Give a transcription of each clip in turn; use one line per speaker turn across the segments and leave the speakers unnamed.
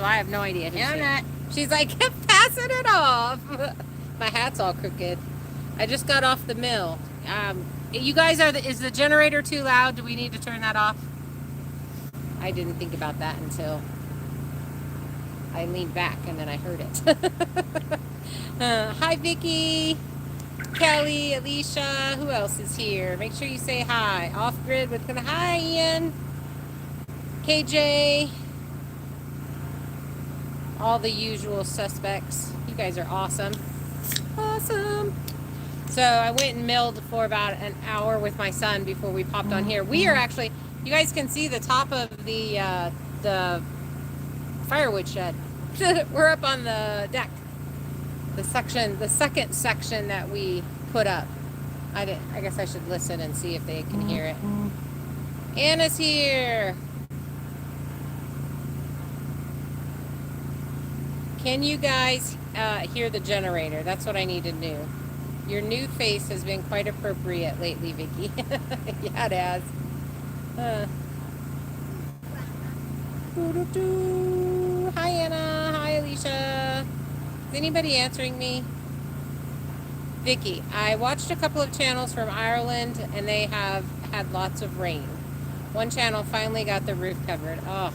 I have no idea who she is.
Not.
She's like, passing it off. My hat's all crooked. I just got off the mill. You guys is the generator too loud? Do we need to turn that off? I didn't think about that until I leaned back and then I heard it. Hi, Vicky, Kelly, Alicia. Who else is here? Make sure you say hi. Off grid with hi, Ian, KJ, all the usual suspects. You guys are awesome. Awesome. So I went and milled for about an hour with my son before we popped on here. We are actually, you guys can see the top of the firewood shed. We're up on the deck. The second section that we put up. I guess I should listen and see if they can hear it. Anna's here. Can you guys hear the generator? That's what I need to know. Your new face has been quite appropriate lately, Vicky. Yeah, it has. Hi, Anna. Hi, Alicia. Is anybody answering me? Vicky, I watched a couple of channels from Ireland, and they have had lots of rain. One channel finally got the roof covered. Oh,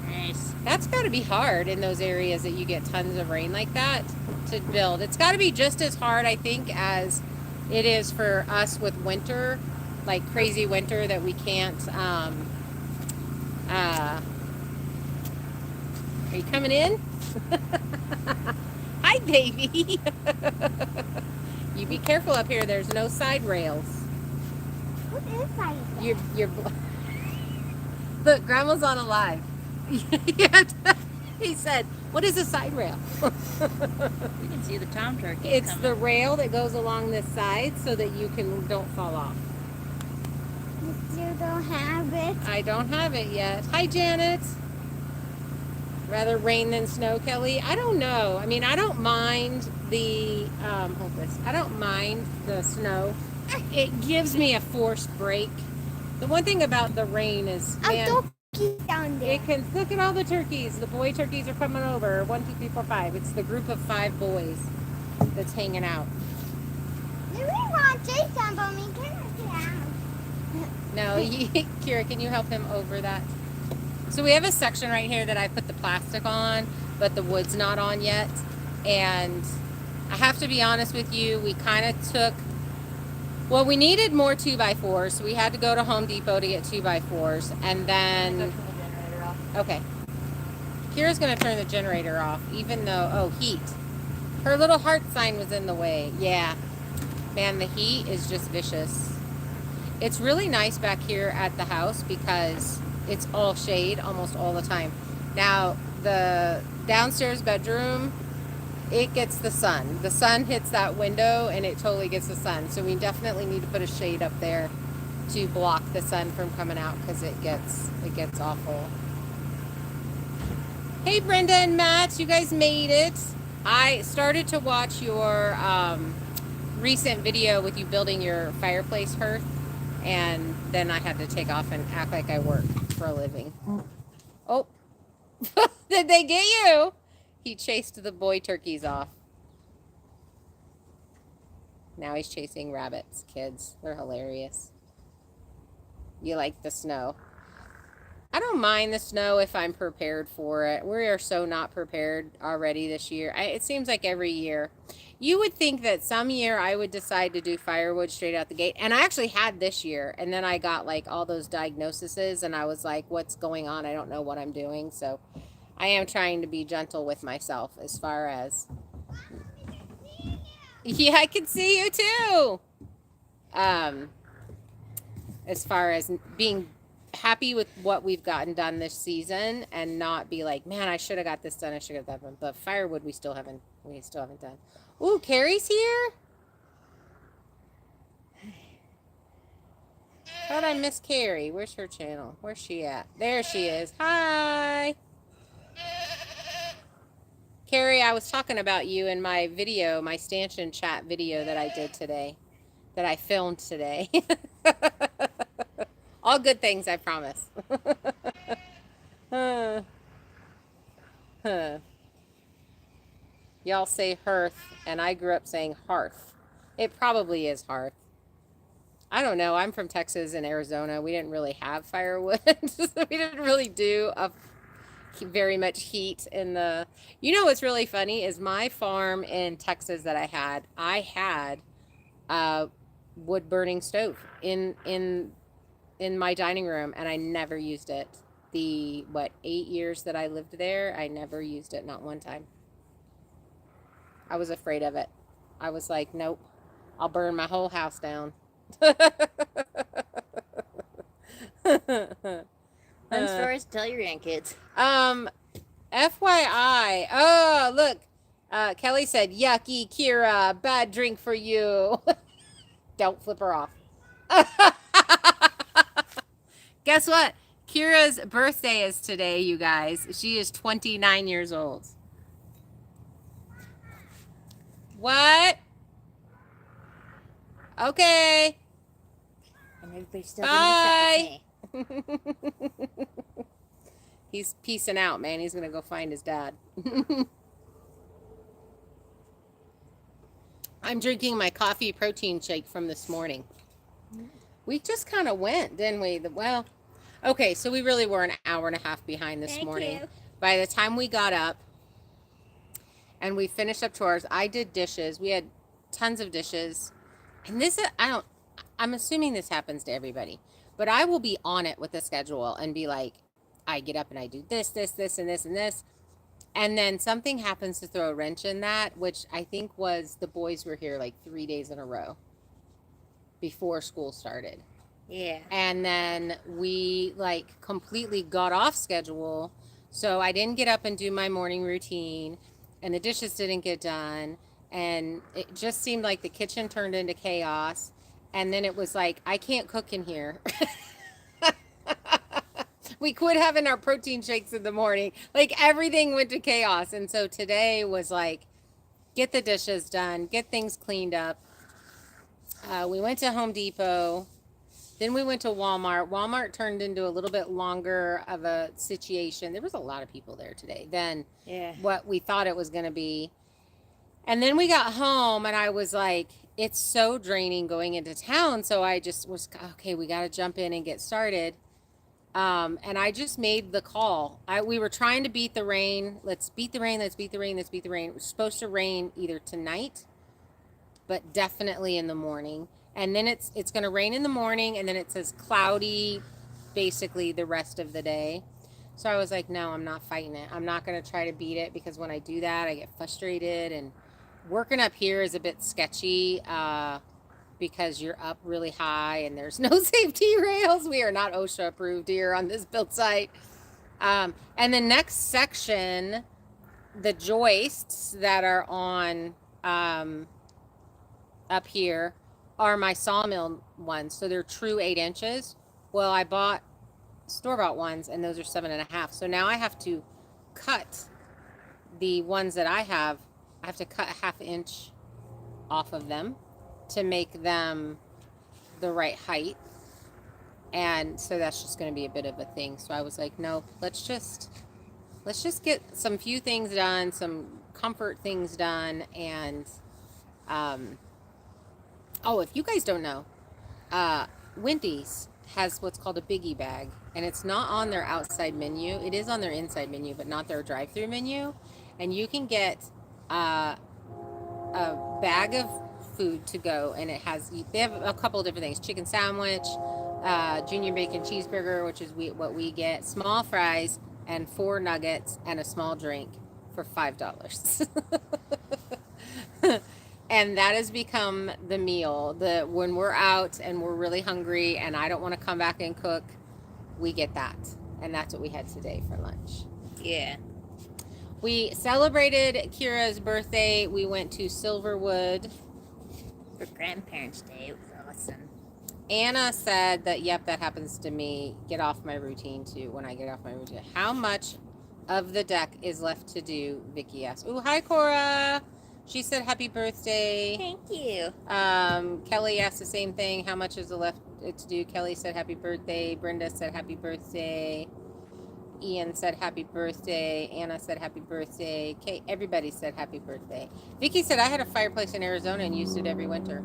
nice. That's got to be hard in those areas that you get tons of rain like that to build. It's got to be just as hard, I think, as it is for us with winter, like crazy winter that we can't. Are you coming in? Hi, baby. You be careful up here. There's no side rails.
What is side rail?
You're look, Grandma's on a live. He said, "What is a side rail?"
You can see the tom turkey.
It's the rail that goes along this side so that you don't fall off.
You don't have it?
I don't have it yet. Hi, Janet. Rather rain than snow, Kelly. I don't know. I mean, I don't mind the I don't mind the snow. It gives me a forced break. The one thing about the rain is, man,
down there.
it can look at all the turkeys. The boy turkeys are coming over. 1, 2, 3, 4, 5. It's the group of 5 boys that's hanging out.
We want to say something, but we can't get out.
No, Kira, can you help him over that? So we have a section right here that I put the plastic on, but the wood's not on yet. And I have to be honest with you, we kind of took, well, we needed more 2x4s, so we had to go to Home Depot to get 2x4s. And then, okay. Kira's going to turn the generator off, even though, oh, heat. Her little heart sign was in the way. Yeah. Man, the heat is just vicious. It's really nice back here at the house because it's all shade almost all the time. Now, the downstairs bedroom, it gets the sun. The sun hits that window and it totally gets the sun. So we definitely need to put a shade up there to block the sun from coming out because it gets awful. Hey, Brenda and Matt, you guys made it. I started to watch your recent video with you building your fireplace hearth. And then I had to take off and act like I work for a living. Oh, did they get you? He chased the boy turkeys off. Now he's chasing rabbits, kids. They're hilarious. You like the snow? I don't mind the snow if I'm prepared for it. We are so not prepared already this year. It seems like every year. You would think that some year I would decide to do firewood straight out the gate. And I actually had this year. And then I got like all those diagnoses. And I was like, what's going on? I don't know what I'm doing. So I am trying to be gentle with myself as far as... Yeah, I can see you too. As far as being happy with what we've gotten done this season and not be like, man, I should have got this done. I should have that done. But firewood, we still haven't done. Ooh, Carrie's here. Thought I missed Carrie. Where's her channel? Where's she at? There she is. Hi. Carrie, I was talking about you in my video, my stanchion chat video that I did today, that I filmed today. All good things, I promise. Y'all say hearth, and I grew up saying hearth. It probably is hearth. I don't know. I'm from Texas and Arizona. We didn't really have firewood. So we didn't really do very much heat in the. You know what's really funny is my farm in Texas that I had a wood burning stove in my dining room, and I never used it. The 8 years that I lived there, I never used it, not one time. I was afraid of it. I was like, nope, I'll burn my whole house down.
Fun stories to tell your grandkids.
FYI. Oh, look. Kelly said, yucky, Kira, bad drink for you. Don't flip her off. Guess what? Kira's birthday is today, you guys. She is 29 years old. What? Okay.
And everybody's still bye.
He's peacing out, man. He's gonna go find his dad. I'm drinking my coffee protein shake from this morning. We just kind of went, didn't we? Well, okay, so we really were an hour and a half behind this morning. You. By the time we got up and we finished up chores, I did dishes. We had tons of dishes. And this, I'm assuming this happens to everybody, but I will be on it with the schedule and be like, I get up and I do this, and this, and this. And then something happens to throw a wrench in that, which I think was the boys were here like 3 days in a row before school started.
Yeah.
And then we like completely got off schedule. So I didn't get up and do my morning routine, and the dishes didn't get done. And it just seemed like the kitchen turned into chaos. And then it was like, I can't cook in here. We quit having our protein shakes in the morning. Like everything went to chaos. And so today was like, get the dishes done, get things cleaned up. We went to Home Depot. Then we went to Walmart. Walmart turned into a little bit longer of a situation. There was a lot of people there today than what we thought it was going to be. And then we got home and I was like, it's so draining going into town. So I just was, okay, we got to jump in and get started. And I just made the call. We were trying to beat the rain. Let's beat the rain. Let's beat the rain. Let's beat the rain. It was supposed to rain either tonight, but definitely in the morning. And then it's going to rain in the morning, and then it says cloudy basically the rest of the day. So I was like, no, I'm not fighting it. I'm not going to try to beat it, because when I do that, I get frustrated. And working up here is a bit sketchy because you're up really high and there's no safety rails. We are not OSHA approved here on this build site. And the next section, the joists that are on up here are my Sawmill ones. So they're true 8 inches. Well, I bought store-bought ones, and those are 7.5. So now I have to cut the ones that I have to cut a 1/2 inch off of them to make them the right height. And so that's just going to be a bit of a thing. So I was like, no, let's just get some few things done, some comfort things done. And oh, if you guys don't know, Wendy's has what's called a biggie bag, and it's not on their outside menu. It is on their inside menu, but not their drive-through menu. And you can get a bag of food to go, and they have a couple of different things: chicken sandwich, junior bacon cheeseburger, which is what we get, small fries, and 4 nuggets and a small drink for $5. And that has become the meal. When we're out and we're really hungry and I don't want to come back and cook, we get that. And that's what we had today for lunch.
Yeah.
We celebrated Kira's birthday. We went to Silverwood
For Grandparents' Day. It was awesome.
Anna said that, yep, that happens to me. Get off my routine too when I get off my routine. How much of the deck is left to do? Vicky asked. Oh, hi, Cora. She said happy birthday.
Thank you.
Kelly asked the same thing. How much is left to do? Kelly said happy birthday. Brenda said happy birthday. Ian said happy birthday. Anna said happy birthday. Kate, everybody said happy birthday. Vicky said I had a fireplace in Arizona and used it every winter.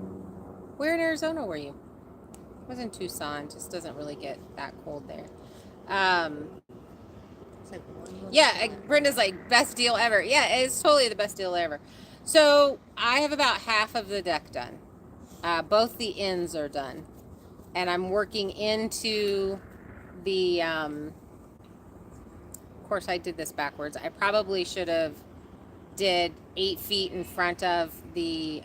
Where in Arizona were you? It was in Tucson. Just doesn't really get that cold there.
It's like one more
Yeah,
time.
Brenda's like best deal ever. Yeah, it's totally the best deal ever. So I have about half of the deck done. Both the ends are done, and I'm working into the. Of course, I did this backwards. I probably should have did 8 feet in front of the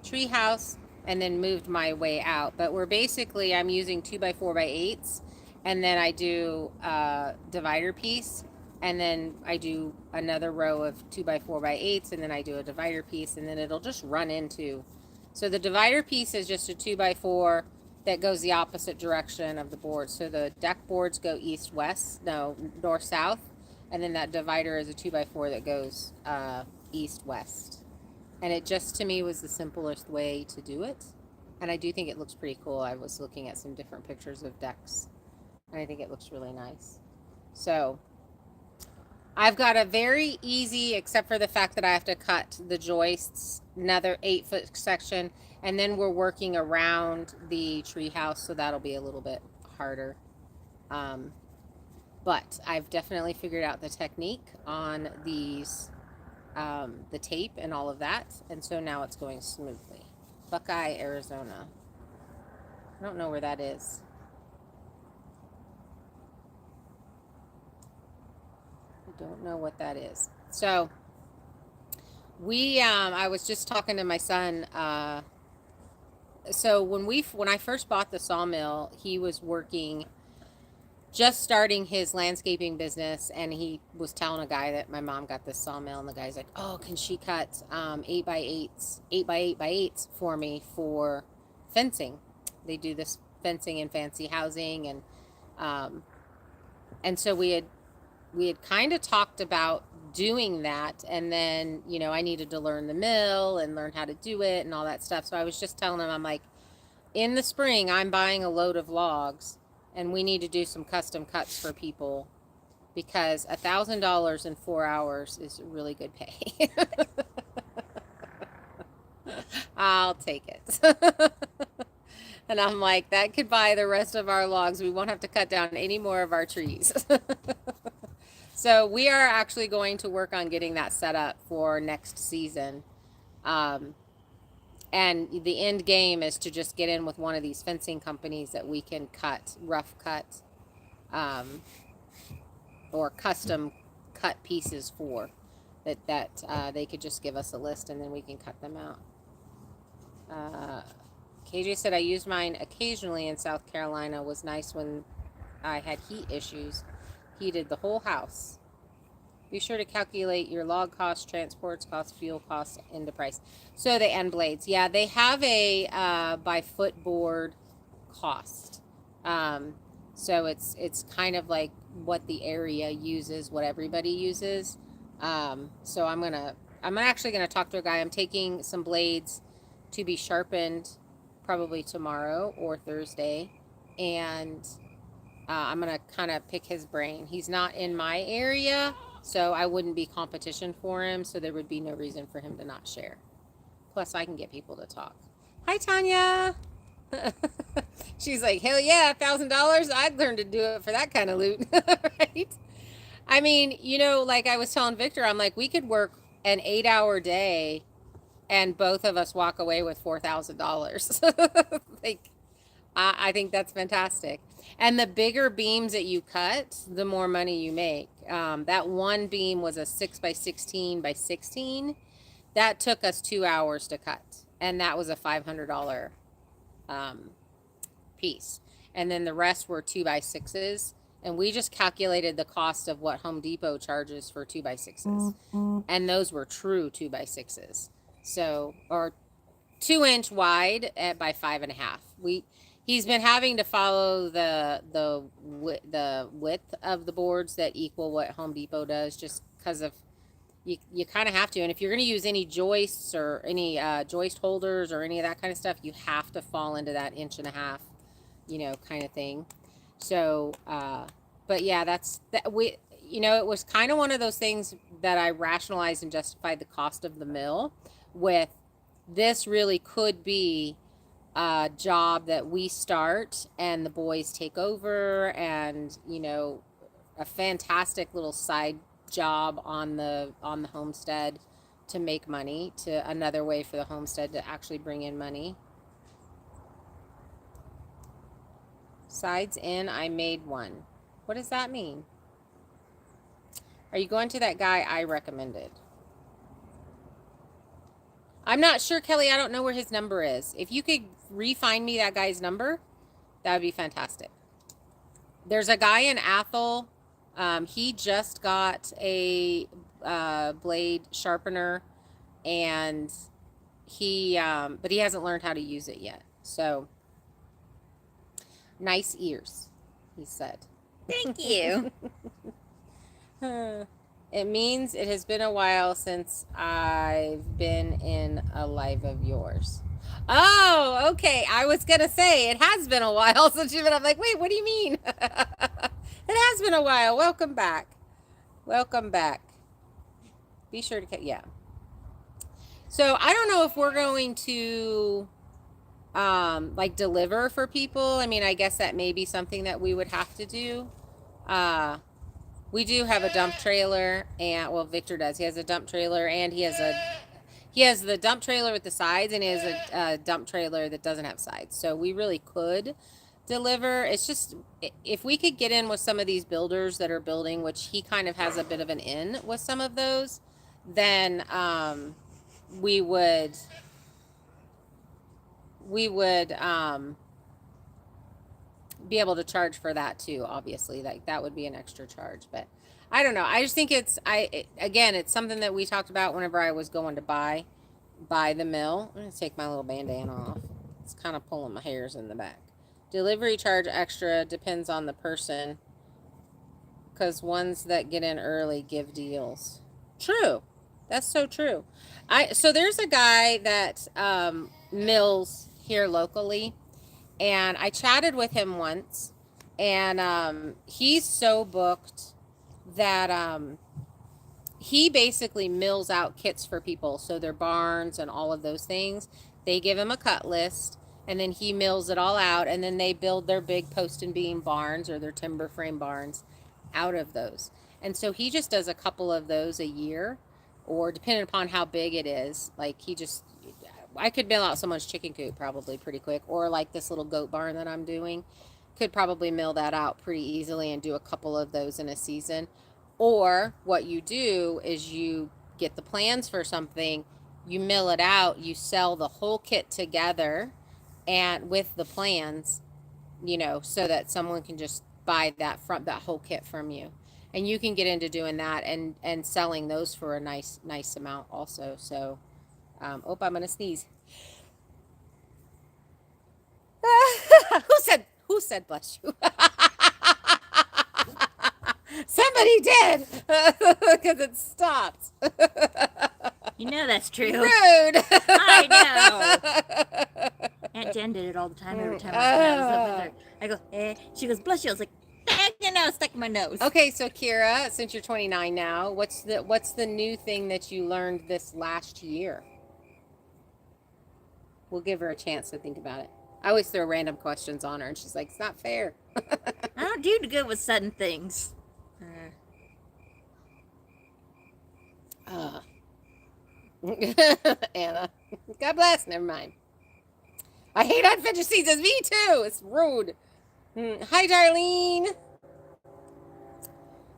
tree house and then moved my way out. But we're basically, I'm using 2x4x8s, and then I do a divider piece, and then I do another row of 2x4x8s, and then I do a divider piece, and then it'll just run into. So the divider piece is just a 2x4 that goes the opposite direction of the board. So the deck boards go north-south, and then that divider is a 2x4 that goes east-west. And it just, to me, was the simplest way to do it. And I do think it looks pretty cool. I was looking at some different pictures of decks, and I think it looks really nice. So I've got a very easy, except for the fact that I have to cut the joists, another 8-foot section, and then we're working around the tree house, so that'll be a little bit harder. But I've definitely figured out the technique on these, the tape and all of that, and so now it's going smoothly. Buckeye, Arizona. I don't know where that is. I don't know what that is. So we, I was just talking to my son. So when I first bought the sawmill, he was working, just starting his landscaping business, and he was telling a guy that my mom got this sawmill, and the guy's like, "Oh, can she cut 8x8s, 8x8x8s for me for fencing?" They do this fencing in fancy housing, and so we had kind of talked about doing that, and then I needed to learn the mill and learn how to do it and all that stuff. So I was just telling him, I'm like, in the spring I'm buying a load of logs, and we need to do some custom cuts for people, because $1,000 in 4 hours is really good pay. I'll take it. And I'm like, that could buy the rest of our logs. We won't have to cut down any more of our trees. So we are actually going to work on getting that set up for next season. And the end game is to just get in with one of these fencing companies that we can rough cut, or custom cut pieces for, that they could just give us a list, and then we can cut them out. KJ said, I used mine occasionally in South Carolina. Was nice when I had heat issues. Heated the whole house. Be sure to calculate your log costs, transports costs, fuel costs into price. So the end blades, yeah, they have a by foot board cost. So it's kind of like what the area uses, what everybody uses. So I'm actually gonna talk to a guy. I'm taking some blades to be sharpened probably tomorrow or Thursday, and I'm gonna kind of pick his brain. He's not in my area, so I wouldn't be competition for him, so there would be no reason for him to not share. Plus, I can get people to talk. Hi, Tanya. She's like, hell yeah, $1,000. I'd learn to do it for that kind of loot. Right? I mean, like I was telling Victor, I'm like, we could work an 8-hour day and both of us walk away with $4,000. Like, I think that's fantastic. And the bigger beams that you cut, the more money you make. That one beam was a 6x16x16. That took us 2 hours to cut, and that was a $500 piece. And then the rest were 2x6s, and we just calculated the cost of what Home Depot charges for 2x6s, and those were true 2x6s. So, or 2-inch wide by 5.5. He's been having to follow the width of the boards that equal what Home Depot does, just because of you kind of have to. And if you're going to use any joists or any joist holders or any of that kind of stuff, you have to fall into that 1.5 inch, kind of thing. So, but yeah, it was kind of one of those things that I rationalized and justified the cost of the mill with. This really could be a job that we start and the boys take over, and a fantastic little side job on the homestead to make money, to another way for the homestead to actually bring in money. Sides in, I made one. What does that mean? Are you going to that guy I recommended? I'm not sure, Kelly. I don't know where his number is. If you could re-find me that guy's number, that would be fantastic. There's a guy in Athol. He just got a blade sharpener, and but he hasn't learned how to use it yet. So, nice ears, he said.
Thank you.
It means it has been a while since I've been in a live of yours. Oh, okay. I was going to say it has been a while since you've been. I'm like, wait, what do you mean? It has been a while. Welcome back. Welcome back. Be sure to, yeah. So I don't know if we're going to like deliver for people. I mean, I guess that may be something that we would have to do. We do have a dump trailer, and well, Victor does. He has a dump trailer, and he has the dump trailer with the sides, and he has a dump trailer that doesn't have sides. So we really could deliver. It's just, if we could get in with some of these builders that are building, which he kind of has a bit of an in with some of those, then we would be able to charge for that too. Obviously, like that would be an extra charge, but I don't know. I just think again, it's something that we talked about whenever I was going to buy the mill. I'm gonna take my little bandana off. It's kind of pulling my hairs in the back. Delivery charge extra depends on the person, because ones that get in early give deals. True. That's so true. So there's a guy that mills here locally, and I chatted with him once, and he's so booked that he basically mills out kits for people. So their barns and all of those things, they give him a cut list, and then he mills it all out, and then they build their big post and beam barns or their timber frame barns out of those. And so he just does a couple of those a year, or depending upon how big it is, like I could mill out someone's chicken coop probably pretty quick, or like this little goat barn that I'm doing, could probably mill that out pretty easily and do a couple of those in a season. Or what you do is you get the plans for something, you mill it out, you sell the whole kit together and with the plans, so that someone can just buy that whole kit from you. And you can get into doing that and selling those for a nice amount also. So I'm gonna sneeze. Who said bless you? Somebody did, because it stopped.
You know that's true.
Rude.
I know. Aunt Jen did it all the time. Every time I was up with her, I go, eh. She goes, bless you. I was like, stuck in my nose.
Okay, so Kira, since you're 29 now, what's the new thing that you learned this last year? We'll give her a chance to think about it. I always throw random questions on her, and she's like, it's not fair.
I don't do good with sudden things.
Anna. God bless. Never mind. I hate unfinished seasons. Me too. It's rude. Hi, Darlene.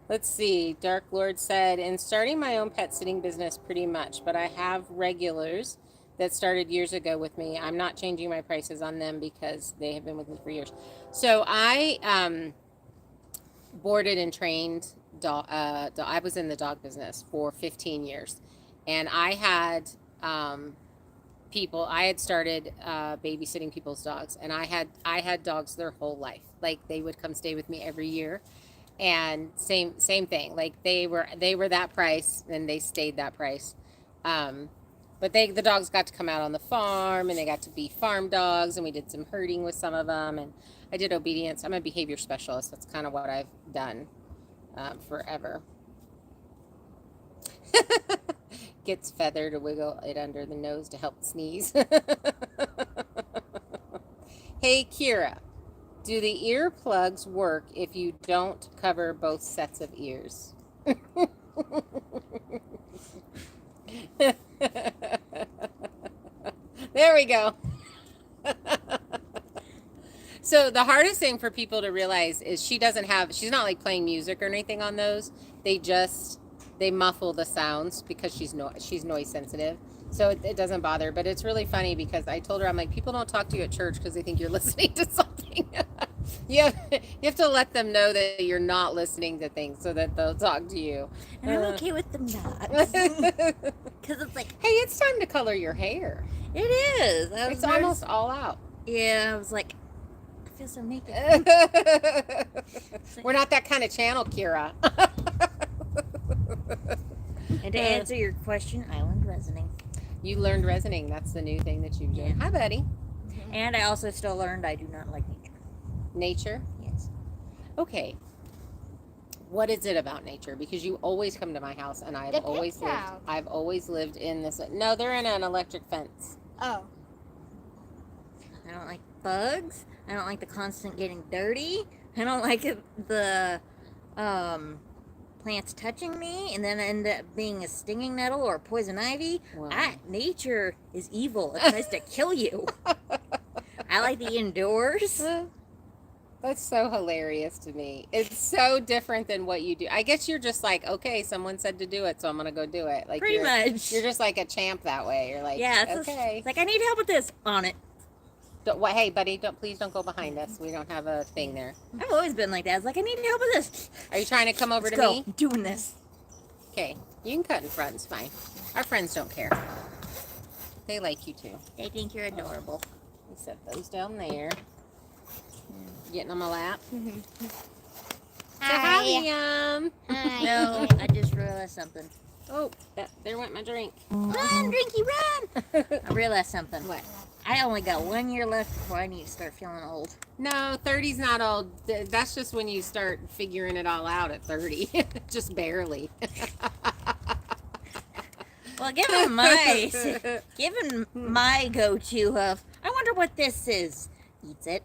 Let's see. Dark Lord said, in starting my own pet sitting business pretty much, but I have regulars that started years ago with me. I'm not changing my prices on them because they have been with me for years. So I boarded and trained I was in the dog business for 15 years, and I had I had started babysitting people's dogs, and I had dogs their whole life. Like, they would come stay with me every year, and same thing. Like, they were that price, and they stayed that price. But the dogs got to come out on the farm, and they got to be farm dogs, and we did some herding with some of them, and I did obedience. I'm a behavior specialist. That's kind of what I've done forever. Gets feather to wiggle it under the nose to help sneeze. Hey, Kira, do the earplugs work if you don't cover both sets of ears? There we go. So the hardest thing for people to realize is she's not like playing music or anything on those. They muffle the sounds because she's noise sensitive. So it doesn't bother, but it's really funny because I told her, I'm like, people don't talk to you at church because they think you're listening to something. You have to let them know that you're not listening to things so that they'll talk to you.
And I'm okay with them not. Because it's like,
hey, it's time to color your hair.
It is.
It's almost all out.
Yeah, I was like, I feel so naked.
We're not that kind of channel, Kira.
And to answer your question, I learned resoning.
You learned resoning. That's the new thing that you've done.
Yeah.
Hi, buddy.
And I also still learned I do not like nature.
Nature?
Yes.
Okay. What is it about nature? Because you always come to my house, and I've always lived in this. No, they're in an electric fence.
Oh.
I don't like bugs. I don't like the constant getting dirty. I don't like the plants touching me and then end up being a stinging nettle or poison ivy.
Wow.
Nature is evil. It tries to kill you. I like the indoors.
That's so hilarious to me. It's so different than what you do. I guess you're just like, okay, someone said to do it, so I'm gonna go do it. Like
Pretty much.
You're just like a champ that way. You're like,
Yeah,
okay.
It's like, I need help with this. On it.
Hey, buddy, please don't go behind us. We don't have a thing there.
I've always been like that. It's like, I need help with this.
Are you trying to come over
Let's
to
go.
me?
I'm doing this.
Okay, you can cut in front. It's fine. Our friends don't care. They like you too.
They think you're adorable.
We set those down there. Getting on my lap. Say hi, Liam.
Hi.
No, I just realized something.
Oh, there went my drink.
Run, Drinky, run! I realized something.
What?
I only got 1 year left before I need to start feeling old.
No, 30's not old. That's just when you start figuring it all out at 30. Just barely.
Well, given my go-to of, I wonder what this is, eats it.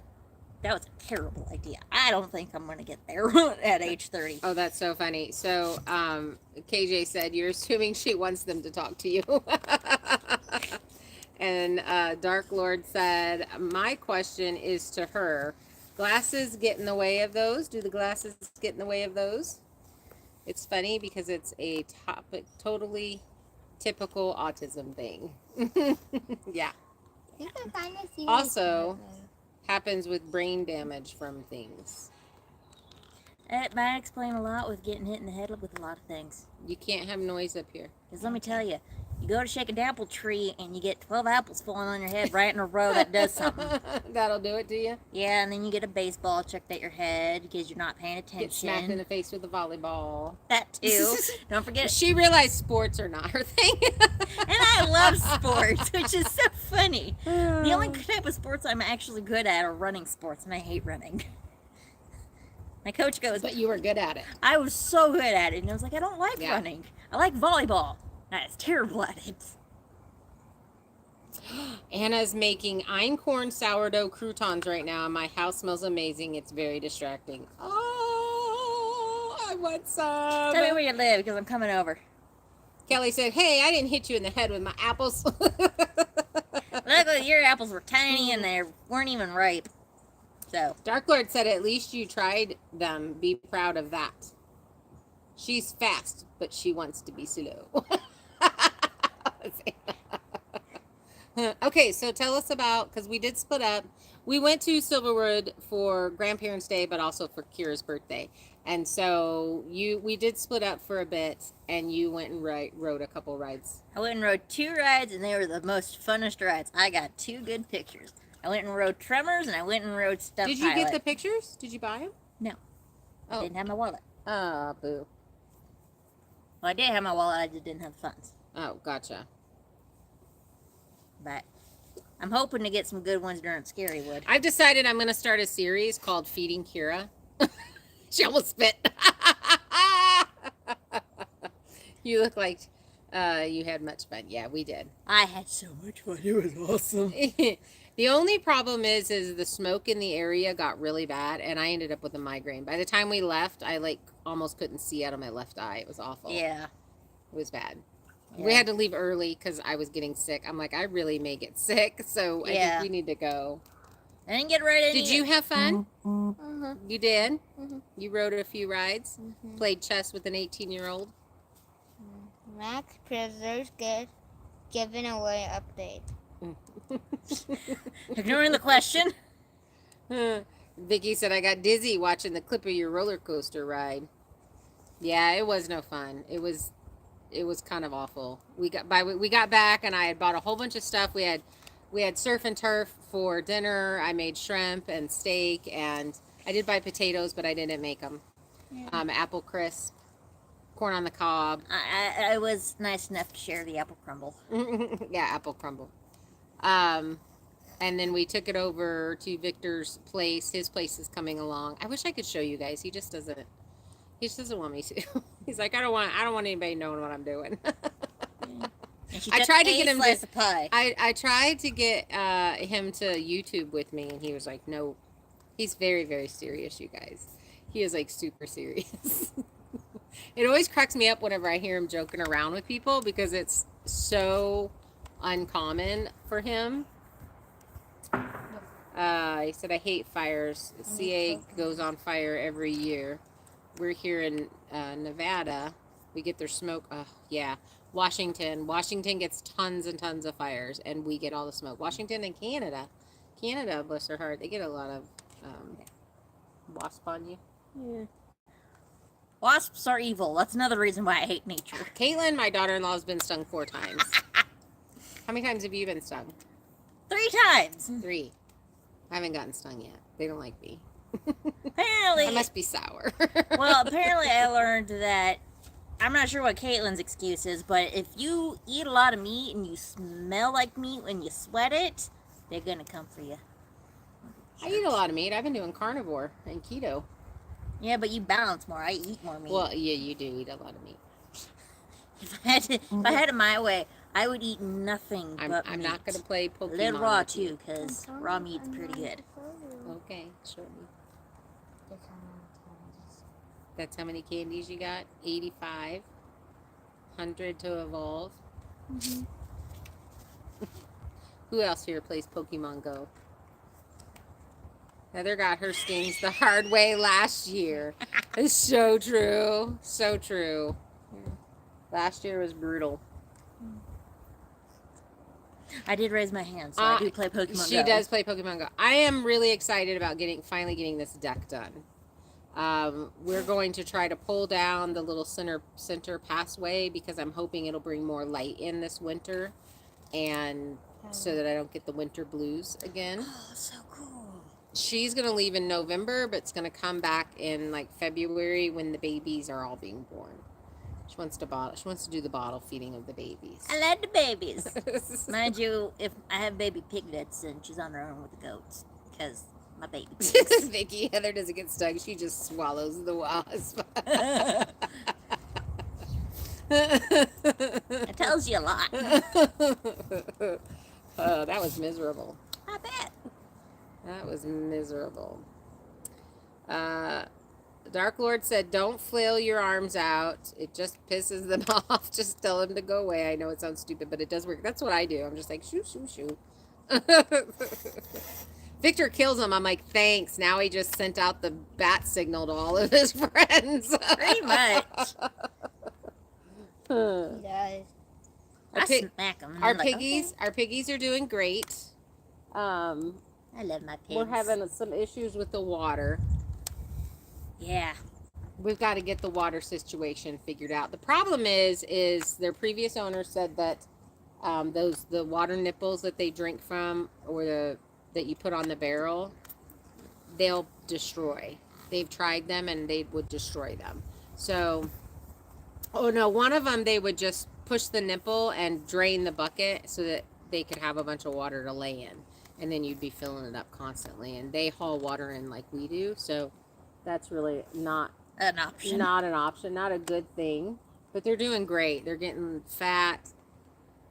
That was a terrible idea. I don't think I'm going to get there at age 30.
Oh, that's so funny. So, KJ said, you're assuming she wants them to talk to you. And Dark Lord said, my question is to her. Glasses get in the way of those? Do the glasses get in the way of those? It's funny because it's a totally typical autism thing. Yeah.
You can kind of see.
Also, happens with brain damage from things.
It might explain a lot with getting hit in the head with a lot of things.
You can't have noise up here.
Because let me tell you, you go to shake an apple tree and you get 12 apples falling on your head right in a row, that does something.
That'll do it to you.
Yeah, and then you get a baseball chucked at your head because you're not paying attention.
Get smacked in the face with a volleyball.
That too. Don't forget.
She realized sports are not her thing.
And I love sports, which is so funny. The only type of sports I'm actually good at are running sports, and I hate running. My coach goes,
But you were good at it.
I was so good at it, and I was like, I don't like
Yeah.
running. I like volleyball. And I was terrible at it.
Anna's making einkorn sourdough croutons right now, and my house smells amazing. It's very distracting. Oh, I want some.
Tell me where you live, because I'm coming over.
Kelly said, hey, I didn't hit you in the head with my apples.
Luckily, your apples were tiny, and they weren't even ripe. So,
Dark Lord said, at least you tried them. Be proud of that. She's fast, but she wants to be slow. Okay, so tell us about, because we did split up. We went to Silverwood for Grandparents' Day, but also for Kira's birthday. And so we did split up for a bit, and you went and rode a couple rides.
I went and rode 2 rides, and they were the most funnest rides. I got 2 good pictures. I went and rode Tremors, and I went and rode Stuff
Did you get
Pilot.
the pictures? Did you buy them?
No. I
Oh.
didn't have my wallet.
Ah, boo.
Well, I did have my wallet, I just didn't have the funds.
Oh, gotcha.
But I'm hoping to get some good ones during Scarywood.
I've decided I'm going to start a series called Feeding Kira. She almost spit. You look like you had much fun. Yeah, we did.
I had so much fun. It was awesome.
The only problem is the smoke in the area got really bad, and I ended up with a migraine. By the time we left, I like almost couldn't see out of my left eye. It was awful.
Yeah.
It was bad.
Yeah.
We had to leave early because I was getting sick. I'm like, I really may get sick, so I think we need to go.
I didn't get ready.
Did you have fun?
Mm-hmm.
You did?
Mm-hmm.
You rode a few rides?
Mm-hmm.
Played chess with an 18-year-old?
Max Prisoners get given away update.
Ignoring the question.
Vicky said, I got dizzy watching the clip of your roller coaster ride. Yeah, it was no fun. It was kind of awful. We got back, and I had bought a whole bunch of stuff. We had surf and turf for dinner. I made shrimp and steak, and I did buy potatoes, but I didn't make them.
Yeah.
Apple crisp, corn on the cob.
I was nice enough to share the apple crumble.
Yeah, apple crumble. And then we took it over to Victor's place. His place is coming along. I wish I could show you guys. He just doesn't want me to. He's like, I don't want anybody knowing what I'm doing. I tried to get him to
pie.
I tried to get him to YouTube with me, and he was like, no. He's very, very serious, you guys. He is like super serious. It always cracks me up whenever I hear him joking around with people because it's so uncommon for him. He said, I hate fires. CA goes on fire every year. We're here in Nevada. We get their smoke. Oh, yeah. Washington gets tons and tons of fires, and we get all the smoke. Washington and Canada, bless their heart, they get a lot of wasp on you.
Yeah. Wasps are evil. That's another reason why I hate nature.
Caitlin, my daughter-in-law, has been stung 4 times. How many times have you been stung?
3 times.
3. I haven't gotten stung yet. They don't like me.
Apparently.
I must be sour.
Well, apparently I learned that, I'm not sure what Caitlin's excuse is, but if you eat a lot of meat and you smell like meat when you sweat it, they're going to come for you.
I eat a lot of meat. I've been doing carnivore and keto.
Yeah, but you balance more. I eat more meat.
Well, yeah, you do eat a lot of meat.
If I had it my way, I would eat nothing but
I'm
meat.
not going to play Pokemon.
A little raw,
with you.
too, because raw meat's pretty good.
Okay, show me. That's how many candies you got? 85. 100 to evolve.
Mm-hmm.
Who else here plays Pokemon Go? Heather got her stings the hard way last year. It's so true. So true. Last year was brutal.
I did raise my hand, so I do play Pokemon Go.
She does play Pokemon Go. I am really excited about finally getting this deck done. We're going to try to pull down the little center passway because I'm hoping it'll bring more light in this winter, and so that I don't get the winter blues again.
Oh, so cool.
She's going to leave in November, but it's going to come back in like February when the babies are all being born. She wants to do the bottle feeding of the babies.
I love the babies. Mind you, if I have baby piglets, then she's on her own with the goats because my baby pigs.
Vicky, Heather doesn't get stung. She just swallows the wasp.
It tells you a lot.
Oh, that was miserable.
I bet.
That was miserable. Dark Lord said, don't flail your arms out. It just pisses them off. Just tell them to go away. I know it sounds stupid, but it does work. That's what I do. I'm just like, shoo, shoo, shoo. Victor kills him. I'm like, thanks. Now he just sent out the bat signal to all of his friends.
Pretty much.
He does.
I smack them.
Our piggies are doing great.
I love my pigs.
We're having some issues with the water.
Yeah.
We've got to get the water situation figured out. The problem is their previous owner said that the water nipples that they drink from, or that you put on the barrel, they'll destroy. They've tried them and they would destroy them. So, oh no, one of them they would just push the nipple and drain the bucket so that they could have a bunch of water to lay in, and then you'd be filling it up constantly. And they haul water in like we do, so that's really not
An option.
not an option, not a good thing. But they're doing great. They're getting fat.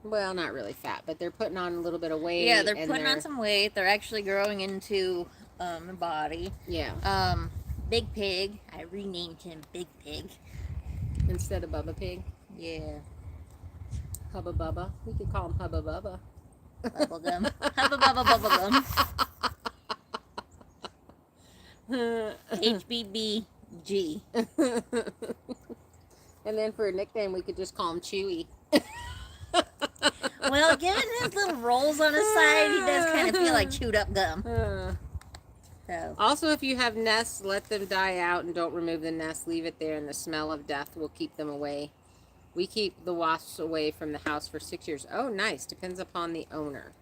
Well, not really fat, but they're putting on a little bit of weight.
Yeah, they're putting on some weight. They're actually growing into the body.
Yeah.
Big Pig. I renamed him Big Pig.
Instead of Bubba Pig.
Yeah.
Hubba Bubba. We could call him Hubba Bubba.
Bubblegum. Hubba Bubba Bubblegum. HBBG.
And then for a nickname, we could just call him Chewy.
Well, given his little rolls on his side, he does kind of feel like chewed up gum. So.
Also, if you have nests, let them die out and don't remove the nest. Leave it there, and the smell of death will keep them away. We keep the wasps away from the house for 6 years. Oh, nice. Depends upon the owner.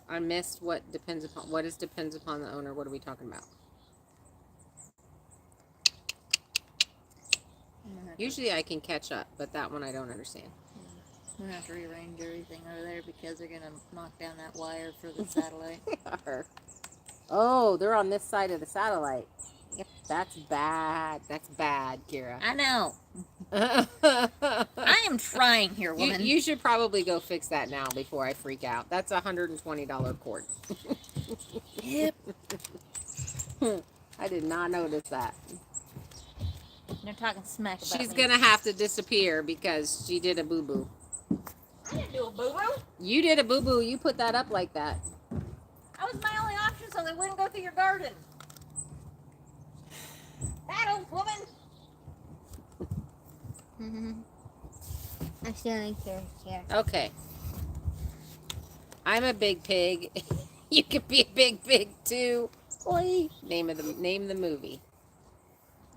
I missed what depends upon. What is depends upon the owner? What are we talking about? Usually I can catch up, but that one I don't understand.
We're going to have to rearrange everything over there because they're going to knock down that wire for the satellite.
Oh, they're on this side of the satellite. Yep. That's bad. That's bad, Kira.
I know. I am trying here, woman.
You should probably go fix that now before I freak out. That's a $120 cord.
Yep.
I did not notice that.
They're talking smack about
She's
me.
going to have to disappear because she did a boo-boo.
I didn't do a boo-boo.
You did a boo-boo. You put that up like that.
That was my only option so they wouldn't go through your garden. Battle, woman.
I'm stealing Kira's chair.
Okay. I'm a big pig. You could be a big pig too. Oi. Name the movie.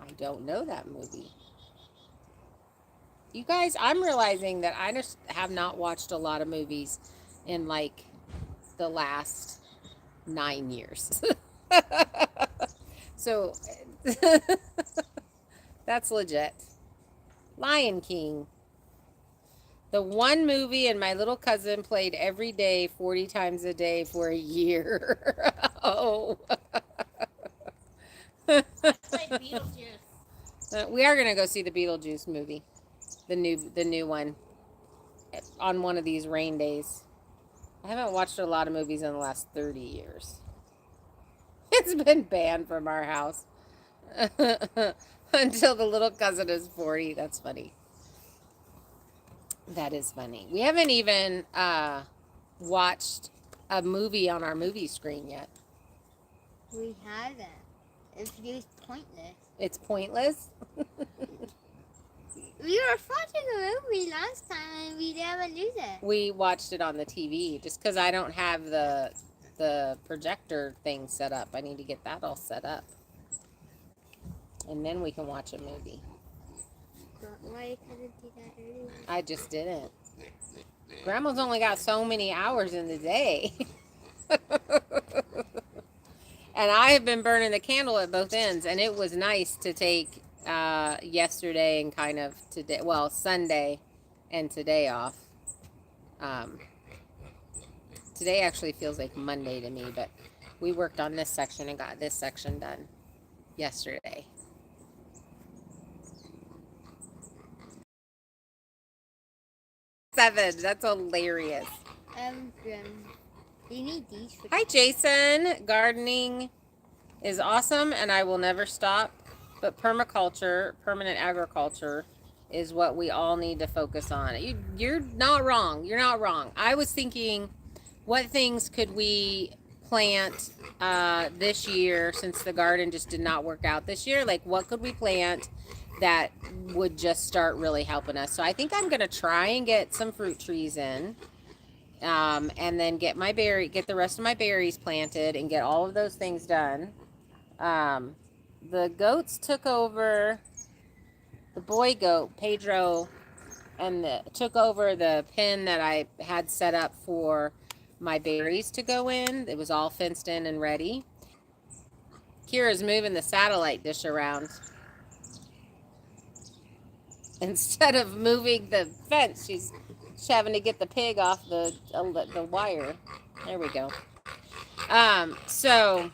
I don't know that movie. You guys, I'm realizing that I just have not watched a lot of movies in like the last 9 years. So that's legit. Lion King. The one movie and my little cousin played every day, 40 times a day for a year. Oh.
I played Beetlejuice.
We are going to go see the Beetlejuice movie. The new one. On one of these rain days. I haven't watched a lot of movies in the last 30 years. It's been banned from our house. Until the little cousin is 40. That's funny. That is funny. We haven't even watched a movie on our movie screen yet.
We haven't. It's just pointless.
It's pointless?
We were watching a movie last time and we never knew that.
We watched it on the TV just because I don't have the projector thing set up. I need to get that all set up. And then we can watch a movie.
Why couldn't do that earlier?
I just didn't. Grandma's only got so many hours in the day. And I have been burning the candle at both ends, and it was nice to take yesterday and kind of today, well, Sunday and today off. Today actually feels like Monday to me, but we worked on this section and got this section done yesterday. Seven. That's hilarious.
You need these for
Hi, Jason. Gardening is awesome, and I will never stop. But permaculture, permanent agriculture, is what we all need to focus on. You're not wrong. You're not wrong. I was thinking, what things could we plant this year since the garden just did not work out this year? Like, what could we plant that would just start really helping us? So I think I'm going to try and get some fruit trees in. And then get the rest of my berries planted and get all of those things done. The goats took over, the boy goat, Pedro, and took over the pen that I had set up for my berries to go in. It was all fenced in and ready. Kira's moving the satellite dish around. Instead of moving the fence, She's having to get the pig off the wire. There we go. So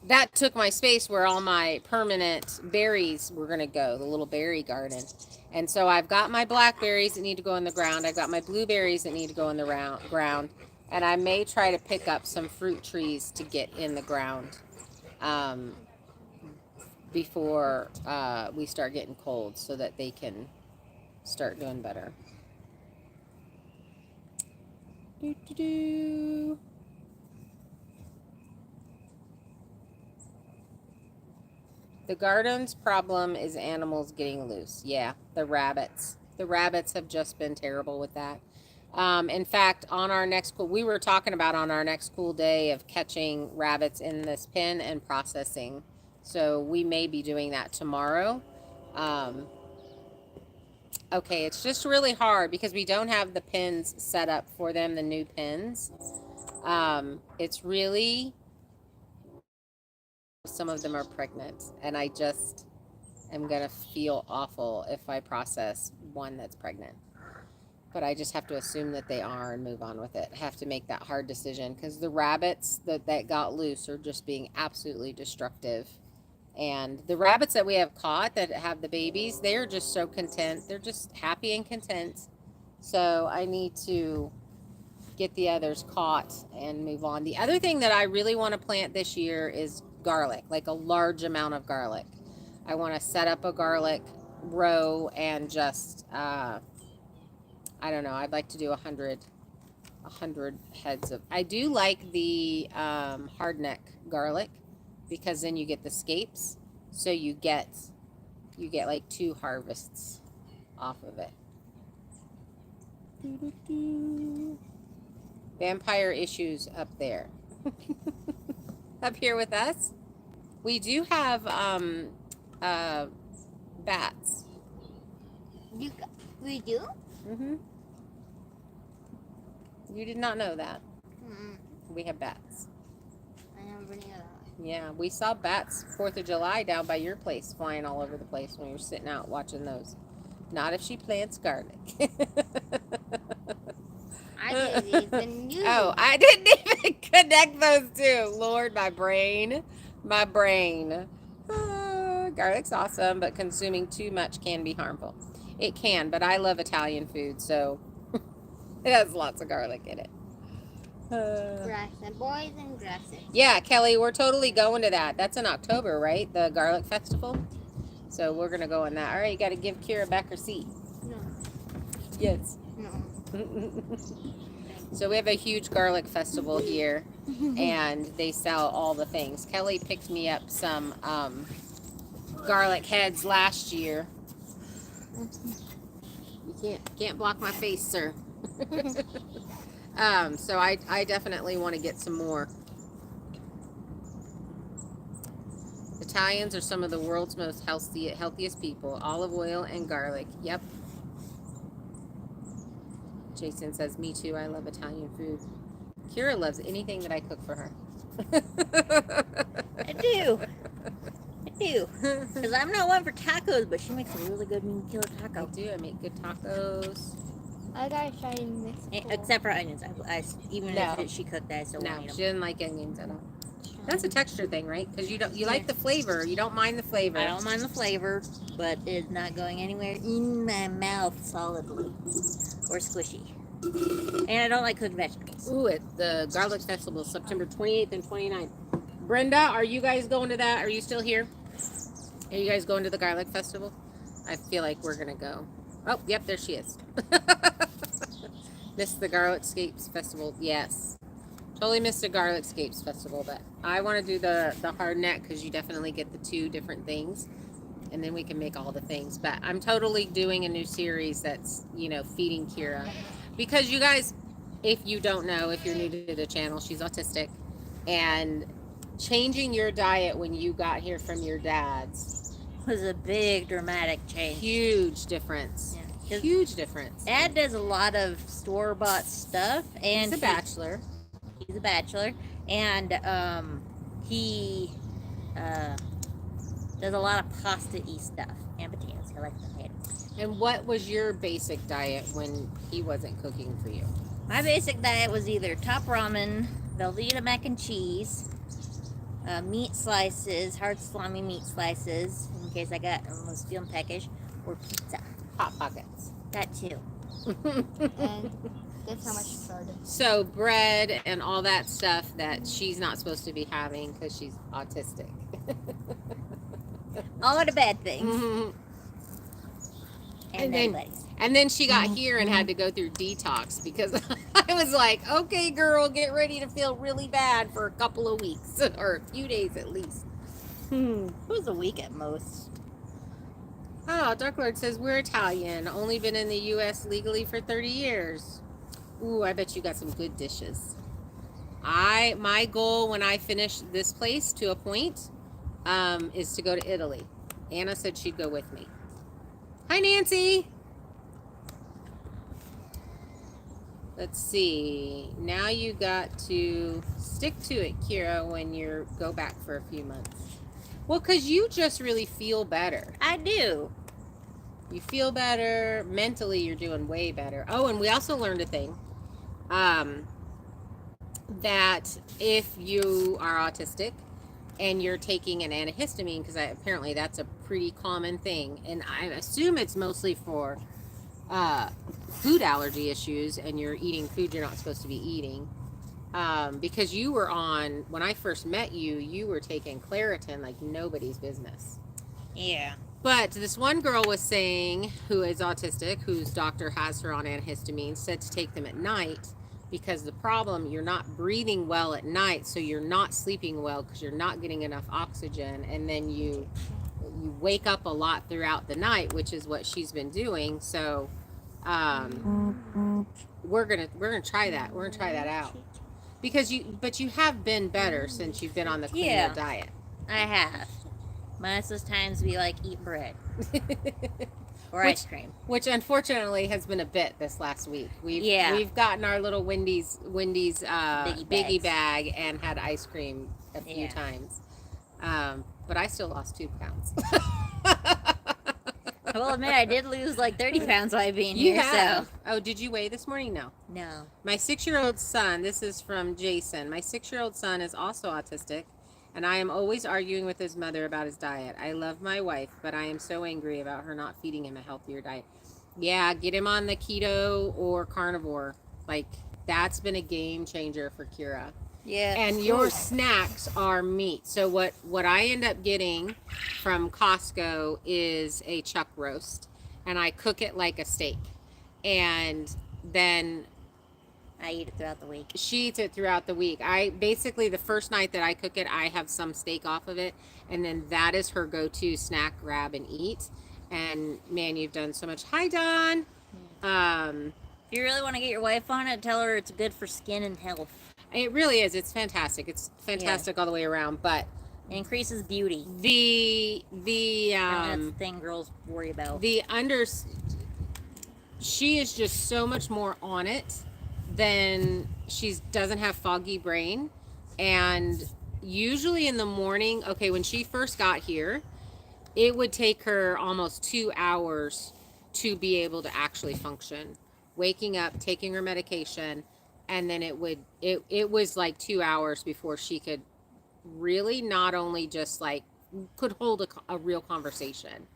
that took my space where all my permanent berries were going to go, the little berry garden. And so I've got my blackberries that need to go in the ground. I've got my blueberries that need to go in the ground. And I may try to pick up some fruit trees to get in the ground before we start getting cold so that they can start doing better. The garden's problem is animals getting loose. Yeah, the rabbits. The rabbits have just been terrible with that. In fact, on our next we were talking about on our next cool day of catching rabbits in this pen and processing. So we may be doing that tomorrow. Okay, it's just really hard because we don't have the pens set up for them, the new pens. It's really, some of them are pregnant, and I just am going to feel awful if I process one that's pregnant. But I just have to assume that they are and move on with it. I have to make that hard decision because the rabbits that got loose are just being absolutely destructive. And the rabbits that we have caught that have the babies, they're just so content. They're just happy and content. So I need to get the others caught and move on. The other thing that I really want to plant this year is garlic, like a large amount of garlic. I want to set up a garlic row and just, I don't know, I'd like to do 100 heads of, I do like the hardneck garlic, because then you get the scapes, so you get like 2 harvests off of it. Vampire issues up there. Up here with us, we do have bats.
We do?
Mm-hmm. You did not know that.
Mm-mm.
We have bats.
I never knew that.
Yeah, we saw bats 4th of July down by your place flying all over the place when we were sitting out watching those. Not if she plants garlic.
I didn't even knew.
Oh, I didn't even connect those two. Lord, my brain. Garlic's awesome, but consuming too much can be harmful. It can, but I love Italian food, so it has lots of garlic in it.
Grass and boys and grasses.
Yeah, Kelly, we're totally going to that. That's in October, right? The garlic festival. So we're going to go on that. All right, you got to give Kira back her seat.
No.
Yes.
No.
So we have a huge garlic festival here, and they sell all the things. Kelly picked me up some garlic heads last year. You can't block my face, sir. So I definitely want to get some more. Italians are some of the world's most healthiest people. Olive oil and garlic. Yep. Jason says, me too. I love Italian food. Kira loves anything that I cook for her.
I do. Because I'm not one for tacos, but she makes a really good mean killer taco.
I do. I make good tacos.
I gotta try this.
Except for onions. Even
No.
if she cooked that, I still
No,
won't eat
she
them.
didn't like onions at all. That's a texture thing, right? Because you like the flavor. You don't mind the flavor.
I don't mind the flavor, but it's not going anywhere in my mouth solidly or squishy. And I don't like cooked vegetables.
Ooh, it's the Garlic Festival, September 28th and 29th. Brenda, are you guys going to that? Are you still here? Are you guys going to the Garlic Festival? I feel like we're going to go. Oh, yep, there she is. Missed the Garlic Scapes Festival. Yes. Totally missed a Garlic Scapes Festival, but I want to do the hard neck because you definitely get the 2 different things. And then we can make all the things. But I'm totally doing a new series that's, feeding Kira. Because you guys, if you don't know, if you're new to the channel, she's autistic. And changing your diet when you got here from your dad's
Was a big dramatic change.
huge difference.
Yeah.
Huge difference.
Dad does a lot of store-bought stuff, and
He's a bachelor.
He's a bachelor, and he Does a lot of pasta-y stuff and potatoes. I like the potatoes.
And what was your basic diet when he wasn't cooking for you?
My basic diet was either top ramen, Velveeta mac and cheese, meat slices, hard salami meat slices, in case I was feeling peckish, or pizza.
Hot Pockets.
That too.
And guess how much soda?
So bread and all that stuff that she's not supposed to be having because she's autistic.
All the bad things.
Mhm.
And everybody's.
And then she got here and had to go through detox because I was like, okay, girl, get ready to feel really bad for a couple of weeks or a few days at least.
It was a week at most.
Oh, Dark Lord says, we're Italian. Only been in the U.S. legally for 30 years. Ooh, I bet you got some good dishes. My goal when I finish this place to a point is to go to Italy. Anna said she'd go with me. Hi, Nancy. Let's see. Now you got to stick to it, Kira, when you go back for a few months. Well, because you just really feel better.
I do.
You feel better. Mentally, you're doing way better. Oh, and we also learned a thing. That if you are autistic and you're taking an antihistamine, because apparently that's a pretty common thing, and I assume it's mostly for food allergy issues and you're eating food you're not supposed to be eating, because you were on, when I first met you, you were taking Claritin like nobody's business.
Yeah.
But this one girl was saying, who is autistic, whose doctor has her on antihistamines, said to take them at night because the problem, you're not breathing well at night, so you're not sleeping well because you're not getting enough oxygen, and then you wake up a lot throughout the night, which is what she's been doing. So we're gonna try that. We're gonna try that out because you have been better since you've been on the cleaner diet.
I have. Minus those times we eat bread or ice cream,
which unfortunately has been a bit this last week. We've gotten our little Wendy's biggie bag and had ice cream a few times, but I still lost 2 pounds.
I will admit I did lose 30 pounds while being here. So.
Oh, did you weigh this morning? No.
No.
My 6-year-old son. This is from Jason. My 6-year-old son is also autistic. And I am always arguing with his mother about his diet. I love my wife, but I am so angry about her not feeding him a healthier diet. Yeah, get him on the keto or carnivore. That's been a game changer for Kira.
Yeah.
And your snacks are meat. So what I end up getting from Costco is a chuck roast. And I cook it like a steak. And then
I eat it throughout the week.
She eats it throughout the week. I basically, the first night that I cook it, I have some steak off of it, and then that is her go-to snack, grab and eat. And man, you've done so much. Hi, Dawn.
If you really want to get your wife on it, tell her it's good for skin and health.
It really is. It's fantastic. It's fantastic all the way around. But
it increases beauty.
And
that's the thing girls worry about.
She is just so much more on it. Then she doesn't have foggy brain, and usually in the morning, when she first got here, it would take her almost 2 hours to be able to actually function, waking up, taking her medication, and then it was 2 hours before she could really not only just could hold a real conversation.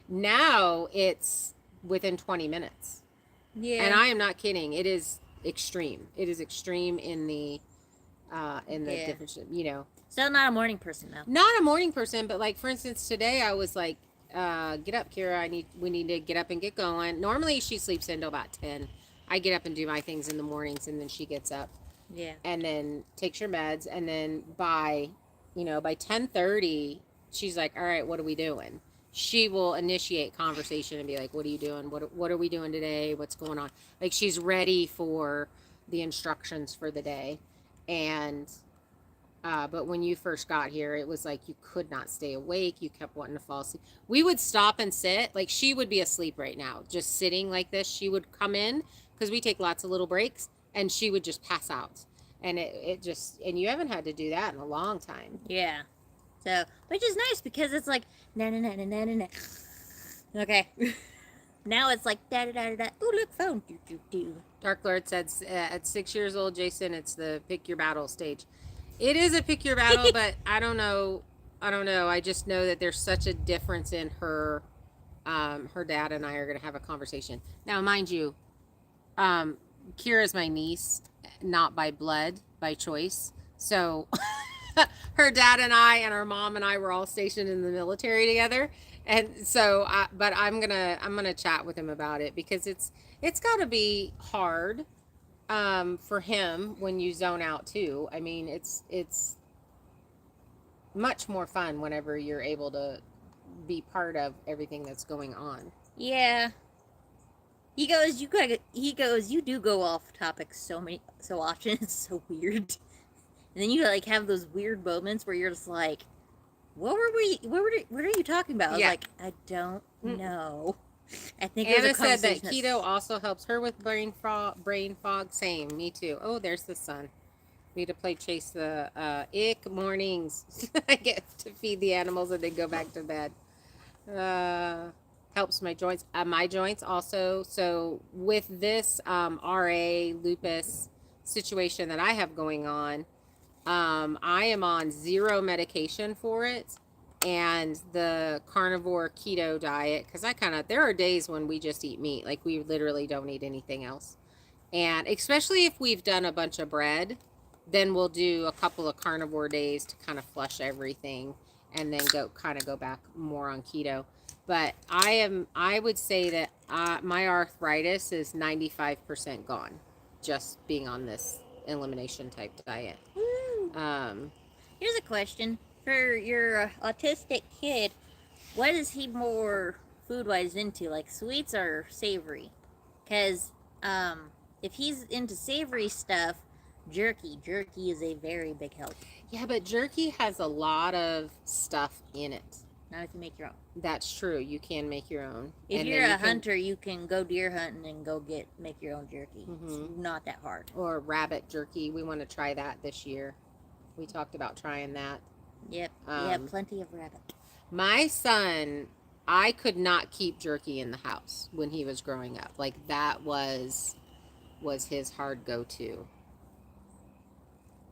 Now it's within 20 minutes. Yeah. And I am not kidding. It is extreme. It is extreme in the difference,
Still not a morning person though.
Not a morning person, but for instance, today I was get up, Kira. We need to get up and get going. Normally she sleeps until about 10. I get up and do my things in the mornings, and then she gets up. Yeah. And then takes her meds, and then by 10:30, she's like, all right, what are we doing? She will initiate conversation and be like, what are you doing? What are we doing today? What's going on? She's ready for the instructions for the day. And, but when you first got here, it was you could not stay awake. You kept wanting to fall asleep. We would stop and sit. She would be asleep right now, just sitting like this. She would come in, because we take lots of little breaks, and she would just pass out. And it just, and you haven't had to do that in a long time.
Yeah. So, which is nice because it's like na na na na na na. Okay. Now it's like da da da da. Ooh, look, phone. Do do do.
Dark Lord said at 6 years old, Jason, it's the pick your battle stage. It is a pick your battle, but I don't know. I just know that there's such a difference in her. Her dad and I are going to have a conversation. Now, mind you, Kira's my niece, not by blood, by choice. So her dad and I and her mom and I were all stationed in the military together. And so, but I'm gonna chat with him about it because it's got to be hard for him when you zone out too. I mean, it's much more fun whenever you're able to be part of everything that's going on.
Yeah. He goes, you do go off topic so often. It's so weird. And then you like have those weird moments where you're just like, what are you talking about? I was like, I don't know. I think
Anna said that keto also helps her with brain fog. Same, me too. Oh, there's the sun. Me to play chase the ick mornings. I get to feed the animals and then go back to bed. Helps my joints. My joints also. So with this RA lupus situation that I have going on, I am on 0 medication for it. And the carnivore keto diet, because there are days when we just eat meat, like we literally don't eat anything else. And especially if we've done a bunch of bread, then we'll do a couple of carnivore days to kind of flush everything and then go back more on keto. But I would say that my arthritis is 95% gone just being on this elimination type diet.
Here's a question. For your autistic kid, what is he more food-wise into? Like sweets or savory? Because if he's into savory stuff, jerky is a very big help.
Yeah, but jerky has a lot of stuff in it.
Not if you make your own.
That's true. You can make your own.
If you're a hunter, you can go deer hunting and go make your own jerky.
Mm-hmm.
It's not that hard.
Or rabbit jerky. We want to try that this year. We talked about trying that.
Yep. Yeah, plenty of rabbit.
My son, I could not keep jerky in the house when he was growing up. Like that was his hard go-to.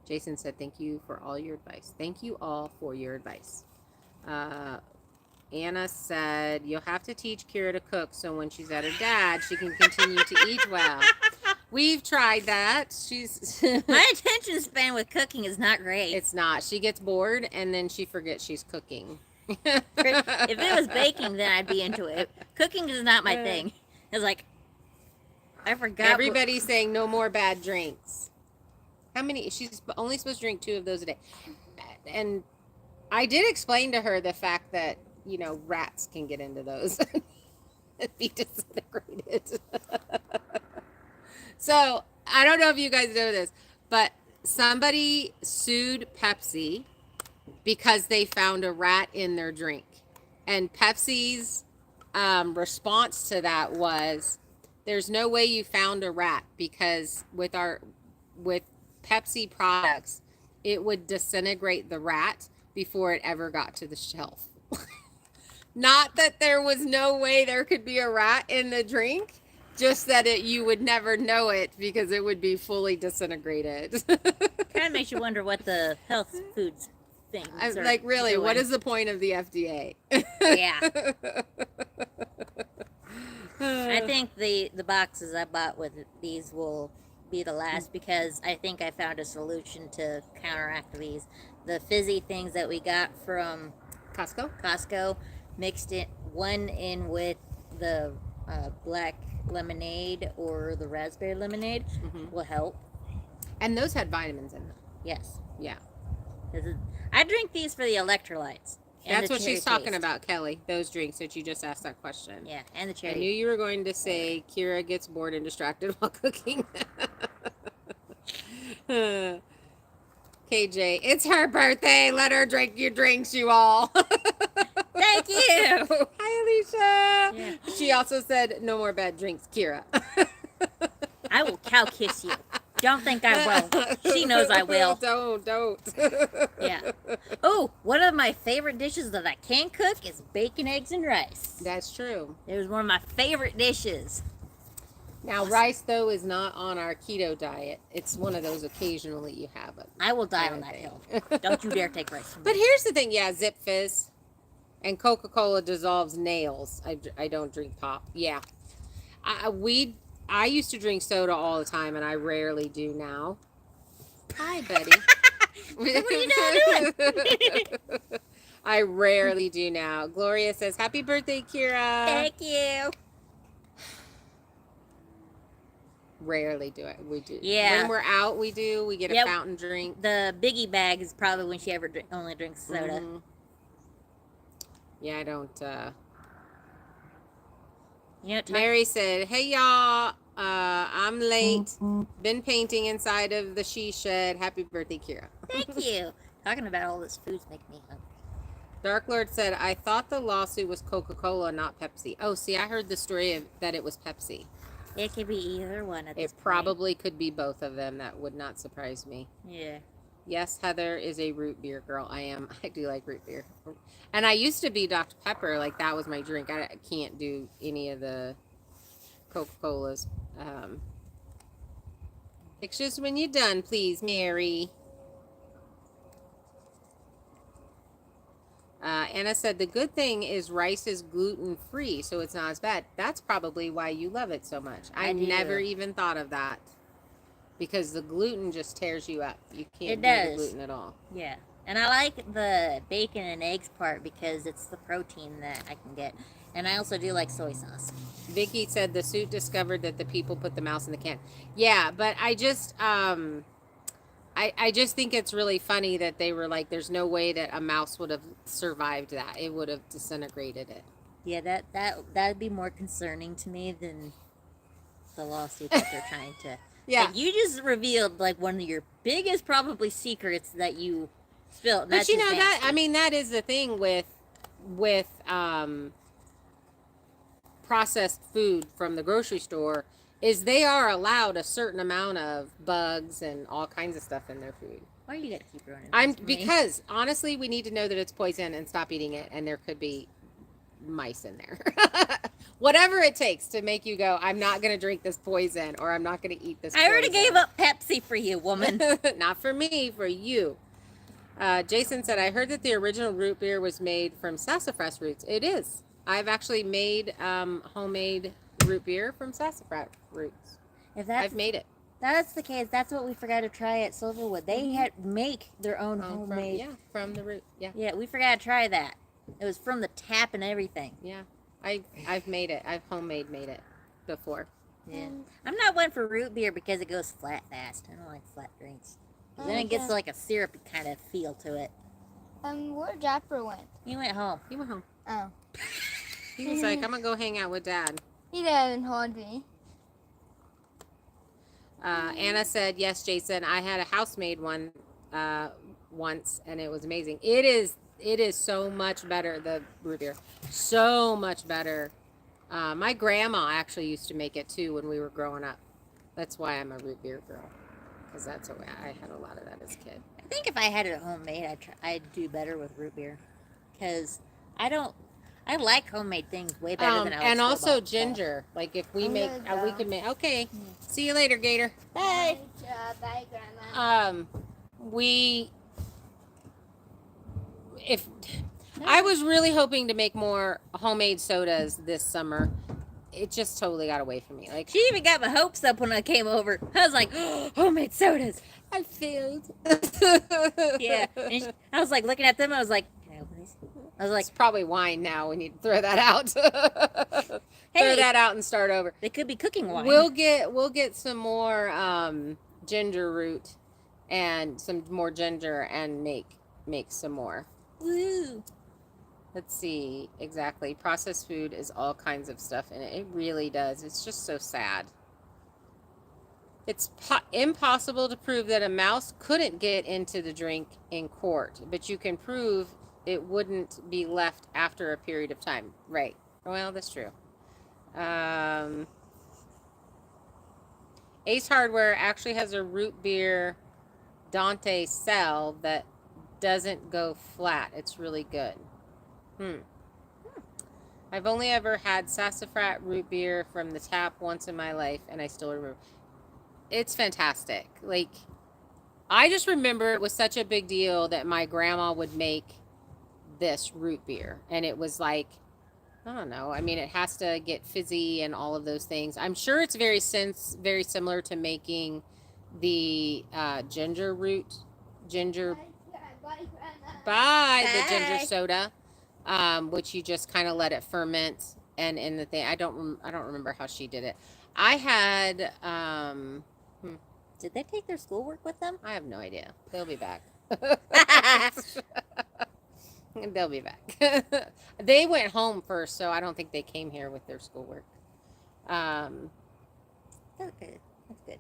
Jason said, thank you for all your advice. Thank you all for your advice. Anna said, you'll have to teach Kira to cook so when she's at her dad, she can continue to eat well. We've tried that.
My attention span with cooking is not great.
It's not. She gets bored and then she forgets she's cooking.
If it was baking, then I'd be into it. Cooking is not my thing. It's like, I forgot.
Everybody's saying no more bad drinks. How many? She's only supposed to drink 2 of those a day. And I did explain to her the fact that, rats can get into those and be disintegrated. So, I don't know if you guys know this, but somebody sued Pepsi because they found a rat in their drink. And Pepsi's response to that was, there's no way you found a rat because with Pepsi products, it would disintegrate the rat before it ever got to the shelf. Not that there was no way there could be a rat in the drink, just that you would never know it because it would be fully disintegrated.
Kind of makes you wonder what the health foods things are
like, really,
doing.
what is the point of the FDA?
Yeah. I think the boxes I bought with these will be the last because I think I found a solution to counteract these. The fizzy things that we got from Costco, mixed it one in with the black lemonade or the raspberry lemonade will help.
And those had vitamins in them.
Yes.
Yeah.
I drink these for the electrolytes.
That's what she's talking about, Kelly. Those drinks that you just asked that question.
Yeah, and the cherry.
I knew you were going to say Kira gets bored and distracted while cooking. KJ, it's her birthday. Let her drink your drinks, you all.
Thank you.
Hi, Alicia. Yeah. She also said, no more bad drinks, Kira.
I will cow kiss you. Don't think I will. She knows I will.
Don't.
Yeah. Oh, one of my favorite dishes that I can cook is bacon, eggs, and rice.
That's true.
It was one of my favorite dishes.
Now, rice, though, is not on our keto diet. It's one of those occasionally you have it.
I will die on that hill. Don't you dare take rice from me.
But here's the thing. Yeah, Zip Fizz and Coca-Cola dissolves nails. I don't drink pop. Yeah. I used to drink soda all the time, and I rarely do now. Hi, buddy.
What are you doing?
I rarely do now. Gloria says, happy birthday, Kira.
Thank you.
Rarely do it. We do.
Yeah.
When we're out, we do. We get a fountain drink.
The biggie bag is probably when she ever only drinks soda.
Mm-hmm. Yeah, I don't.
You know,
Mary said, hey, y'all. I'm late. Been painting inside of the she shed. Happy birthday, Kira.
Thank you. Talking about all this food's making me hungry.
Dark Lord said, I thought the lawsuit was Coca-Cola, not Pepsi. Oh, see, I heard the story that it was Pepsi.
It could be either one at this
It
point.
probably could be both of them. That would not surprise me.
Yeah.
Yes, Heather is a root beer girl. I am. I do like root beer. And I used to be Dr. Pepper. Like, that was my drink. I can't do any of the Coca-Colas. Pictures when you're done, please, Mary. Anna said, the good thing is rice is gluten-free, so it's not as bad. That's probably why you love it so much. I never even thought of that. Because the gluten just tears you up. You can't do the gluten at all.
Yeah. And I like the bacon and eggs part because it's the protein that I can get. And I also do like soy sauce.
Vicky said the suit discovered that the people put the mouse in the can. Yeah, but I just... I just think it's really funny that they were like, there's no way that a mouse would have survived that. It would have disintegrated it.
Yeah, that'd be more concerning to me than the lawsuit that they're trying to...
Yeah.
Like, you just revealed, like, one of your biggest, probably, secrets that you spilled.
But you know, that, I mean, that is the thing with processed food from the grocery store, is they are allowed a certain amount of bugs and all kinds of stuff in their food.
Why do you gotta keep running?
Because honestly, we need to know that it's poison and stop eating it, and there could be mice in there. Whatever it takes to make you go, I'm not gonna drink this poison, or I'm not gonna eat this poison.
I already gave up Pepsi for you, woman.
Not for me, for you. Jason said, I heard that the original root beer was made from sassafras roots. It is. I've actually made homemade root beer from sassafras roots. I've made it.
That's the case. That's what we forgot to try at Silverwood. They had make their own homemade.
From the root. Yeah.
Yeah, we forgot to try that. It was from the tap and everything.
Yeah. I've made it. I've homemade made it before.
Yeah. I'm not one for root beer because it goes flat fast. I don't like flat drinks. Then it gets like a syrupy kind of feel to it.
Where Japper went?
He went home.
He went home.
Oh.
He was like, I'm gonna go hang out with Dad.
He didn't hold me.
Anna said, yes, Jason, I had a house-made one once, and it was amazing. It is so much better, the root beer. So much better. My grandma actually used to make it, too, when we were growing up. That's why I'm a root beer girl, because that's the way I had a lot of that as a kid.
I think if I had it homemade, I'd do better with root beer. Because I like homemade things way better than I like
and also
store-bought
ginger.
stuff.
Like if we make, we could make. Okay, see you later, Gator.
Bye.
Bye, Grandma.
I was really hoping to make more homemade sodas this summer. It just totally got away from me. Like,
She even got my hopes up when I came over. I was like, oh, homemade sodas.
I failed.
Yeah. And I was like looking at them. I was like, can I open these? I was like,
It's probably wine now. We need to throw that out. Throw
Hey.
that out and start over.
they could be cooking wine.
We'll get some more ginger root and some more ginger and make some more.
Woo.
Let's see exactly. Processed food is all kinds of stuff, and it really does. It's just so sad. It's impossible to prove that a mouse couldn't get into the drink in court, but you can prove it wouldn't be left after a period of time. Right. Well, that's true. Ace Hardware actually has a root beer Dante cell that doesn't go flat. It's really good. I've only ever had sassafras root beer from the tap once in my life, and I still remember. It's fantastic. Like, I just remember it was such a big deal that my grandma would make this root beer, and it was like, I don't know. I mean, it has to get fizzy and all of those things. I'm sure it's very similar to making the ginger the ginger
Bye.
soda, which you just kind of let it ferment. And in the thing, I don't remember how she did it. I had
Did they take their schoolwork with them?
I have no idea. They'll be back. They'll be back. They went home first, so I don't think they came here with their schoolwork.
That's good. That's good.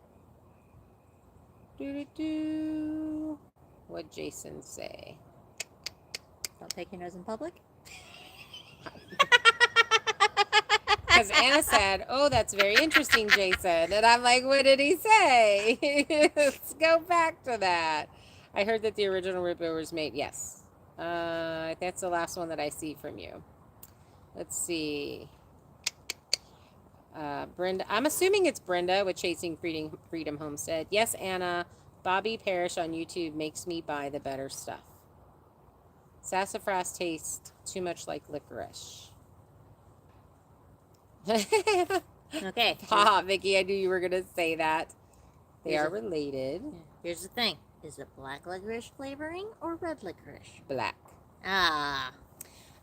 What'd Jason say?
Don't take your nose in public.
Because Anna said, "Oh, that's very interesting, Jason," and I'm like, "What did he say?" Let's go back to that. I heard that the original root beer was made. Yes, that's the last one that I see from you. Let's see. Brenda, I'm assuming it's Brenda with Chasing Freedom Homestead. Yes, Anna. Bobby Parrish on YouTube makes me buy the better stuff. Sassafras tastes too much like licorice.
Okay.
Vicky, I knew you were going to say that. They are related.
Here's the thing. Is it black licorice flavoring or red licorice?
Black.
Ah.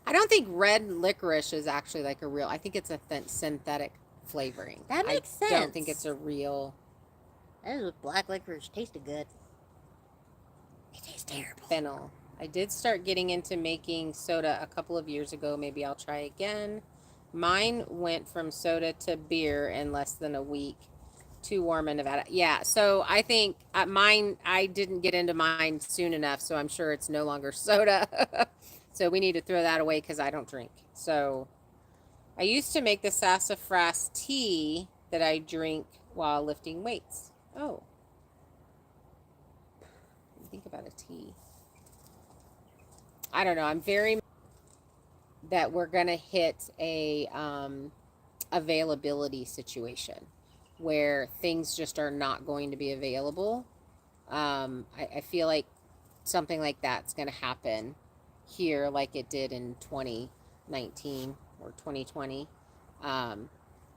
I don't think red licorice is actually like a real, I think it's a synthetic flavoring.
That makes sense.
I don't think it's a real.
That is what black licorice tasted good. It tastes terrible.
Fennel. I did start getting into making soda a couple of years ago. Maybe I'll try again. Mine went from soda to beer in less than a week. Too warm in Nevada. Yeah, so I think mine, I didn't get into mine soon enough, so I'm sure it's no longer soda. So we need to throw that away because I don't drink. So I used to make the sassafras tea that I drink while lifting weights. Oh. Think about a tea. I don't know. I'm very that we're going to hit a availability situation where things just are not going to be available. I feel like something like that's going to happen here like it did in 2019 or 2020.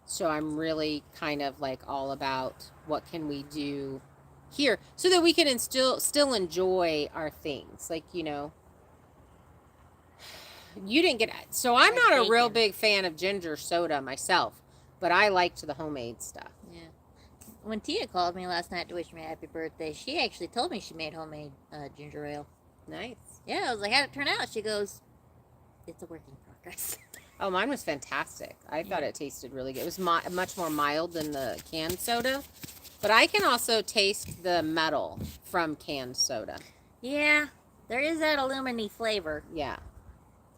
So I'm really kind of like all about what can we do here so that we can still enjoy our things. Like, you know, you didn't get, so I'm not a real big fan of ginger soda myself, but I liked the homemade stuff.
Yeah. When Tia called me last night to wish me happy birthday, she actually told me she made homemade ginger ale.
Nice.
Yeah, I was like, how'd it turn out? She goes, it's a work in progress.
Oh, mine was fantastic. I thought it tasted really good. It was much more mild than the canned soda. But I can also taste the metal from canned soda.
Yeah, there is that aluminy flavor.
Yeah.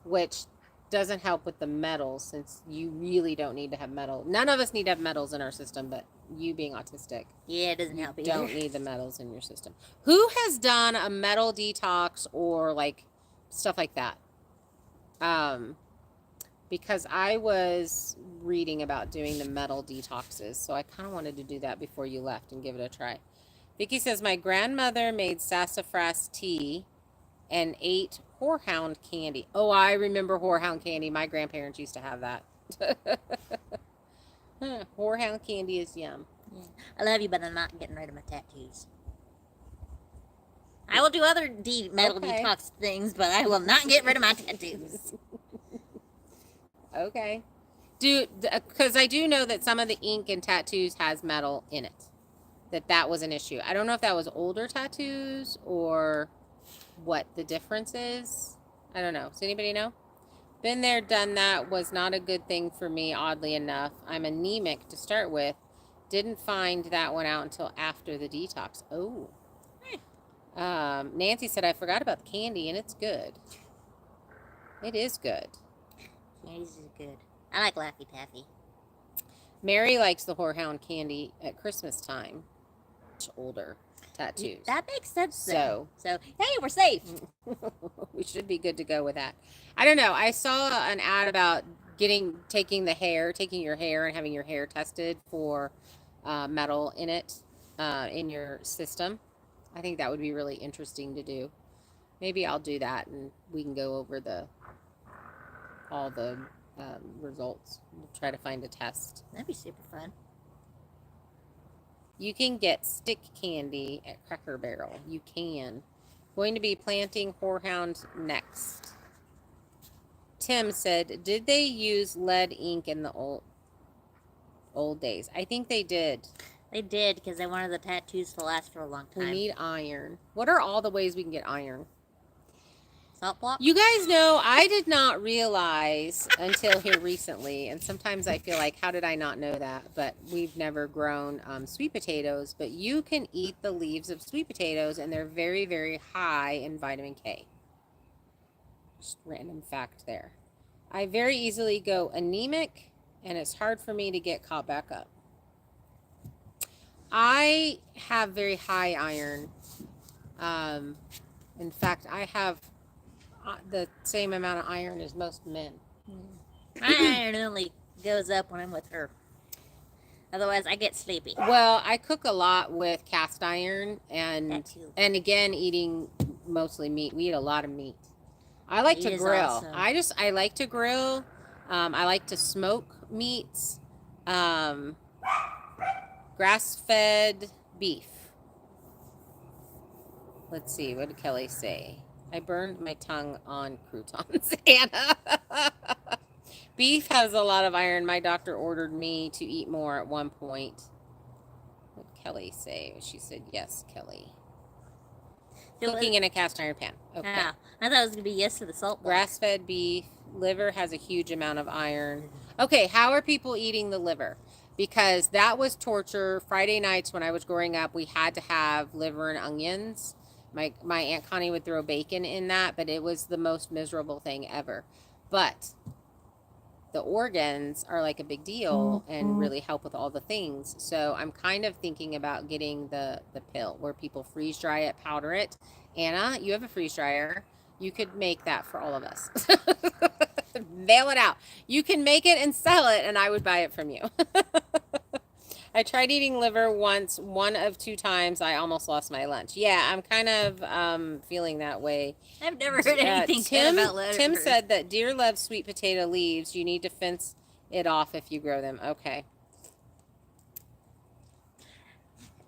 Which doesn't help with the metals since you really don't need to have metal. None of us need to have metals in our system, but you being autistic.
Yeah, it doesn't help either.
Don't need the metals in your system. Who has done a metal detox or like stuff like that? Because I was reading about doing the metal detoxes, so I kind of wanted to do that before you left and give it a try. Vicky says, my grandmother made sassafras tea and ate horehound candy. Oh, I remember horehound candy. My grandparents used to have that. Horehound candy is yum.
Yeah. I love you, but I'm not getting rid of my tattoos. I will do other metal detox things, but I will not get rid of my tattoos.
Okay. Because I do know that some of the ink in tattoos has metal in it. That was an issue. I don't know if that was older tattoos or what the difference is. I don't know. Does anybody know? Been there, done that. Was not a good thing for me, oddly enough. I'm anemic to start with. Didn't find that one out until after the detox. Oh. Nancy said, I forgot about the candy, and it's good. It is good.
Candies is good. I like Laffy Taffy.
Mary likes the horehound candy at Christmas time. Much older tattoos.
That makes sense.
So
hey, we're safe.
we should be good to go with that. I don't know. I saw an ad about taking your hair and having your hair tested for metal in it in your system. I think that would be really interesting to do. Maybe I'll do that and we can go over all the results. We'll try to find a test.
That'd be super fun.
You can get stick candy at Cracker Barrel. You can. Going to be planting horehound next. Tim said, did they use lead ink in the old days? I think they did.
They did because they wanted the tattoos to last for a long time.
We need iron. What are all the ways we can get iron?
Salt block?
You guys know, I did not realize until here recently, and sometimes I feel like, how did I not know that? But we've never grown sweet potatoes, but you can eat the leaves of sweet potatoes, and they're very, very high in vitamin K. Just random fact there. I very easily go anemic, and it's hard for me to get caught back up. I have very high iron. In fact, I have the same amount of iron as most men.
My iron only goes up when I'm with her. Otherwise, I get sleepy.
Well, I cook a lot with cast iron and again, eating mostly meat. We eat a lot of meat. I like to grill.
Awesome.
I like to grill. I like to smoke meats. Grass-fed beef. Let's see, what did Kelly say? I burned my tongue on croutons, Anna. Beef has a lot of iron. My doctor ordered me to eat more at one point. What did Kelly say? She said, yes, Kelly. Cooking in a cast iron pan. Okay.
Yeah, I thought it was going to be yes to the salt block.
Grass-fed beef. Liver has a huge amount of iron. Okay, how are people eating the liver? Because that was torture. Friday nights when I was growing up, we had to have liver and onions. My Aunt Connie would throw bacon in that, but it was the most miserable thing ever. But the organs are like a big deal and really help with all the things. So I'm kind of thinking about getting the pill where people freeze dry it, powder it. Anna, you have a freeze dryer. You could make that for all of us. Mail it out. You can make it and sell it, and I would buy it from you. I tried eating liver once, one of 2 times. I almost lost my lunch. Yeah, I'm kind of feeling that way.
I've never heard anything good about liver.
Tim said that deer love sweet potato leaves. You need to fence it off if you grow them. Okay.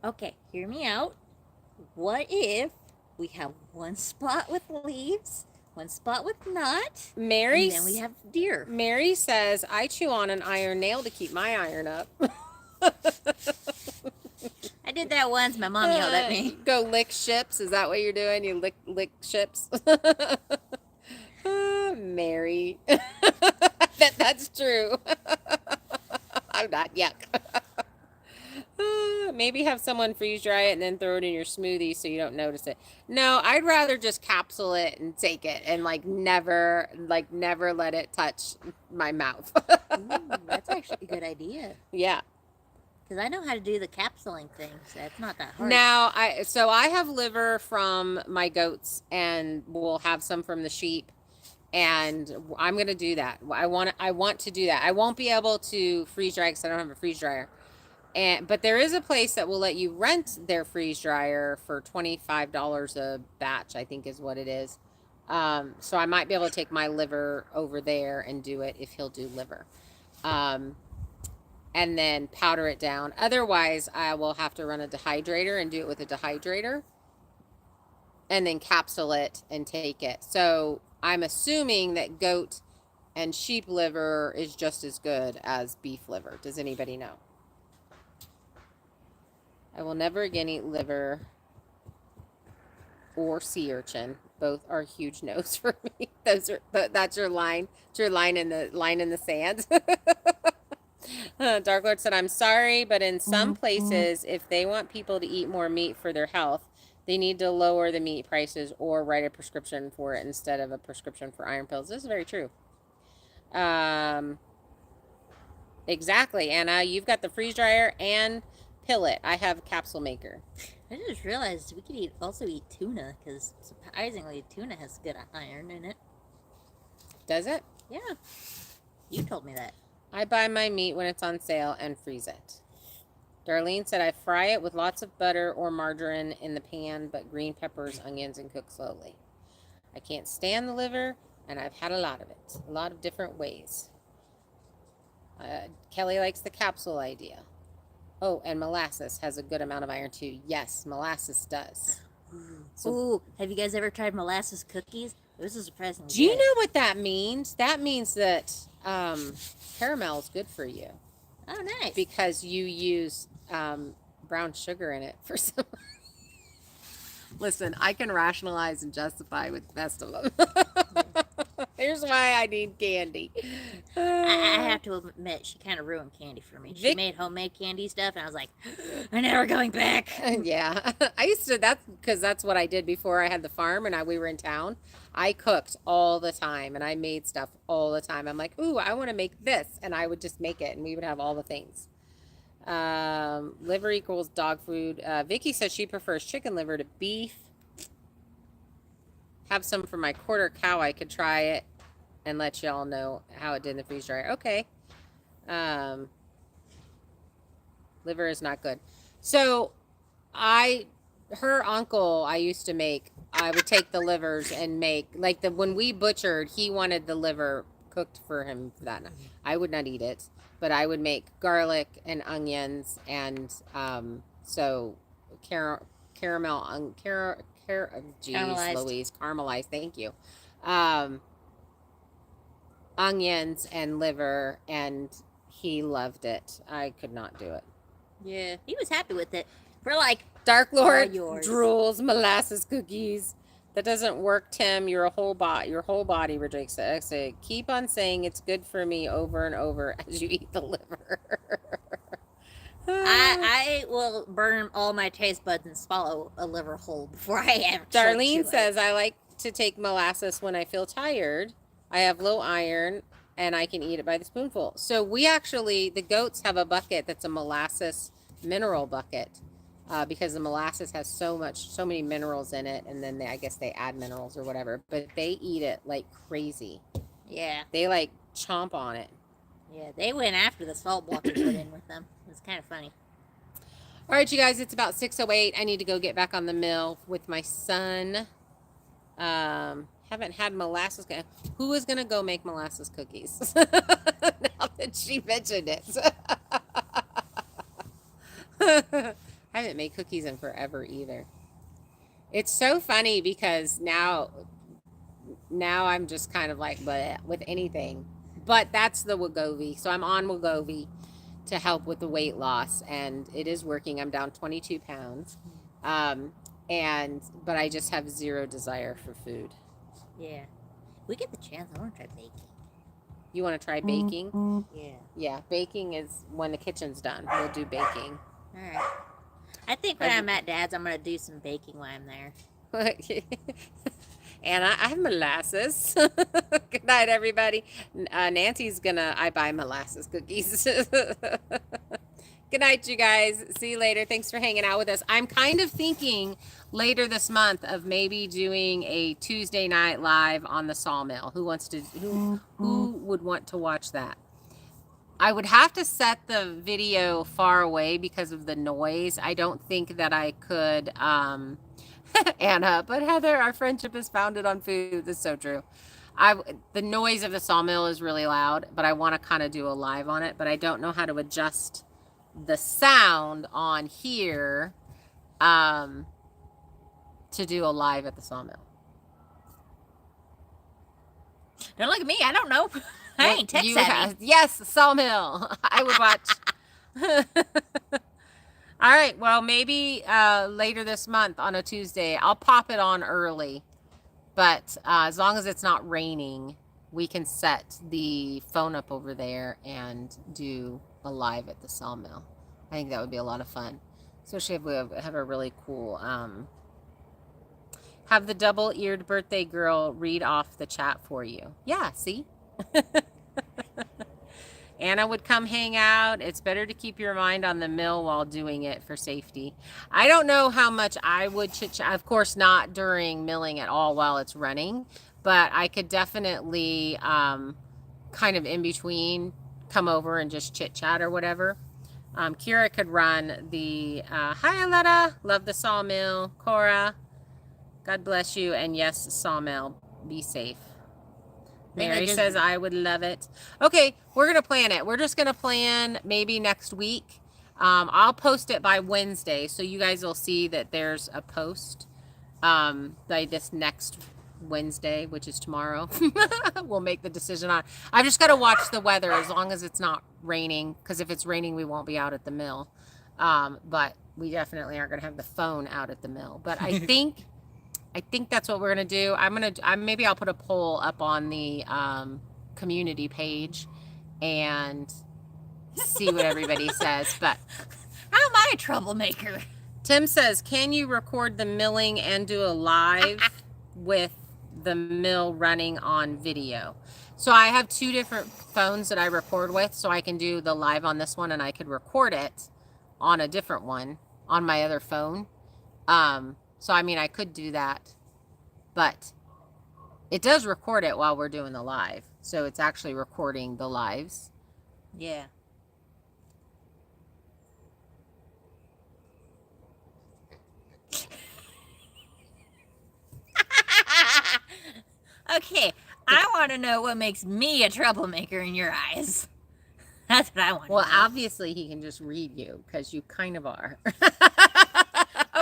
Okay, hear me out. What if we have one spot with leaves, one spot with not, and then we have deer?
Mary says, I chew on an iron nail to keep my iron up.
I did that once. My mom yelled at me.
Go lick ships. Is that what you're doing? You lick ships? Mary. That's true. I'm not. Yuck. Maybe have someone freeze dry it and then throw it in your smoothie so you don't notice it. No, I'd rather just capsule it and take it and never let it touch my mouth.
Ooh, that's actually a good idea.
Yeah.
Because I know how to do the capsuling thing, so it's not that hard.
Now, I have liver from my goats, and we'll have some from the sheep, and I'm gonna do that. I want to do that. I won't be able to freeze dry because I don't have a freeze dryer, but there is a place that will let you rent their freeze dryer for $25 a batch, I think is what it is. So I might be able to take my liver over there and do it if he'll do liver. And then powder it down. Otherwise, I will have to run a dehydrator and do it with a dehydrator. And then capsule it and take it. So I'm assuming that goat and sheep liver is just as good as beef liver. Does anybody know? I will never again eat liver or sea urchin. Both are huge no's for me. That's your line. It's your line in the sand. Dark Lord said, I'm sorry, but in some places, if they want people to eat more meat for their health, they need to lower the meat prices or write a prescription for it instead of a prescription for iron pills. This is very true. Exactly, Anna. You've got the freeze dryer and pillet. I have a capsule maker.
I just realized we could also eat tuna, because surprisingly, tuna has good iron in it.
Does it?
Yeah. You told me that.
I buy my meat when it's on sale and freeze it. Darlene said I fry it with lots of butter or margarine in the pan, but green peppers, onions, and cook slowly. I can't stand the liver, and I've had a lot of it. A lot of different ways. Kelly likes the capsule idea. Oh, and molasses has a good amount of iron too. Yes, molasses does.
Ooh, have you guys ever tried molasses cookies? Those are surprisingly
Do you
good.
know what that means? That means that caramel is good for you.
Oh, nice.
Because you use brown sugar in it for some. Listen, I can rationalize and justify with the best of them. Here's why I need candy.
I have to admit, she kind of ruined candy for me. She made homemade candy stuff, and I was like, I'm never going back.
Yeah, I used to. That's what I did before I had the farm and we were in town. I cooked all the time and I made stuff all the time. I'm like, ooh, I want to make this, and I would just make it, and we would have all the things. Liver equals dog food. Vicky says she prefers chicken liver to beef. Have some for my quarter cow. I could try it and let y'all know how it did in the freeze dryer. Okay. Liver is not good. So her uncle, I used to make, I would take the livers and make, like when we butchered, he wanted the liver cooked for him for that night. I would not eat it, but I would make garlic and onions and so caramelized, thank you. Onions and liver, and he loved it. I could not do it.
Yeah, he was happy with it. We're like,
Dark Lord drools molasses cookies. That doesn't work, Tim. Your whole body rejects it. I say, keep on saying it's good for me over and over as you eat the liver.
I will burn all my taste buds and swallow a liver whole before I ever.
Darlene says I like to take molasses when I feel tired. I have low iron and I can eat it by the spoonful. So the goats have a bucket that's a molasses mineral bucket. Because the molasses has so many minerals in it, and then I guess they add minerals or whatever, but they eat it like crazy.
Yeah.
They like chomp on it.
Yeah, they went after the salt block we put in with them. It was kind of funny.
All right, you guys, it's about 6:08. I need to go get back on the mill with my son. Haven't had molasses. Who is going to go make molasses cookies? Now that she mentioned it. I haven't made cookies in forever either. It's so funny because now I'm just kind of like bleh with anything. But that's the Wegovy. So I'm on Wegovy to help with the weight loss, and it is working. I'm down 22 pounds. But I just have zero desire for food.
Yeah. We get the chance. I want to try baking.
You want to try baking?
Yeah.
Yeah, baking is when the kitchen's done. We'll do baking.
All right. I think when I'm at Dad's, I'm going to do some baking while I'm there.
And I have molasses. Good night, everybody. Nancy's I buy molasses cookies. Good night, you guys. See you later. Thanks for hanging out with us. I'm kind of thinking later this month of maybe doing a Tuesday night live on the Sawmill. Who would want to watch that? I would have to set the video far away because of the noise. I don't think that I could, Anna, but Heather, our friendship is founded on food. That's so true. The noise of the Sawmill is really loud, but I want to kind of do a live on it, but I don't know how to adjust the sound on here to do a live at the Sawmill.
Don't look at me. I don't know. I ain't tech savvy.
Yes, Sawmill. I would watch. All right. Well, maybe later this month on a Tuesday, I'll pop it on early. But as long as it's not raining, we can set the phone up over there and do a live at the Sawmill. I think that would be a lot of fun, especially if we have a really cool. Have the double-eared birthday girl read off the chat for you. Yeah, see? Anna would come hang out. It's better to keep your mind on the mill while doing it for safety. I don't know how much I would chit-chat. Of course, not during milling at all while it's running, but I could definitely kind of in between come over and just chit-chat or whatever. Kira could run the, hi Aletta, love the Sawmill. Cora, God bless you. And yes, Sawmill, be safe. Mary says I would love it. Okay, we're going to plan it. We're just going to plan maybe next week. I'll post it by Wednesday, so you guys will see that there's a post by this next Wednesday, which is tomorrow. We'll make the decision on. I've just got to watch the weather as long as it's not raining, because if it's raining, we won't be out at the mill. But we definitely aren't going to have the phone out at the mill. But I think that's what we're gonna do. Maybe I'll put a poll up on the community page and see what everybody says. But
how am I a troublemaker?
Tim says, can you record the milling and do a live with the mill running on video? So I have 2 different phones that I record with, so I can do the live on this one and I could record it on a different one on my other phone. So, I mean, I could do that, but it does record it while we're doing the live. So it's actually recording the lives.
Yeah. Okay, I want to know what makes me a troublemaker in your eyes. That's what I want to know.
Well, obviously he can just read you because you kind of are.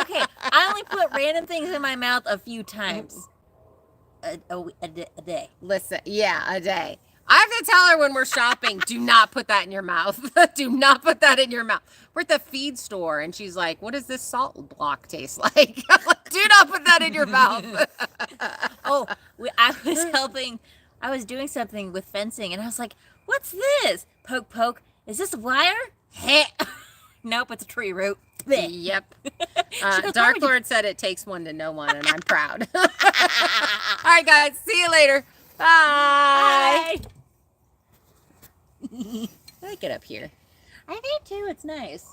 Okay, I only put random things in my mouth a few times a day.
Listen, yeah, a day. I have to tell her when we're shopping, do not put that in your mouth. Do not put that in your mouth. We're at the feed store, and she's like, what does this salt block taste like? I'm like, do not put that in your mouth.
I was doing something with fencing, and I was like, what's this? Poke, poke. Is this a wire? Nope, it's a tree root.
Yep. Dark Lord said it takes one to know one, and I'm proud. All right, guys. See you later. Bye.
Bye.
I like it up here.
I do too. It's nice.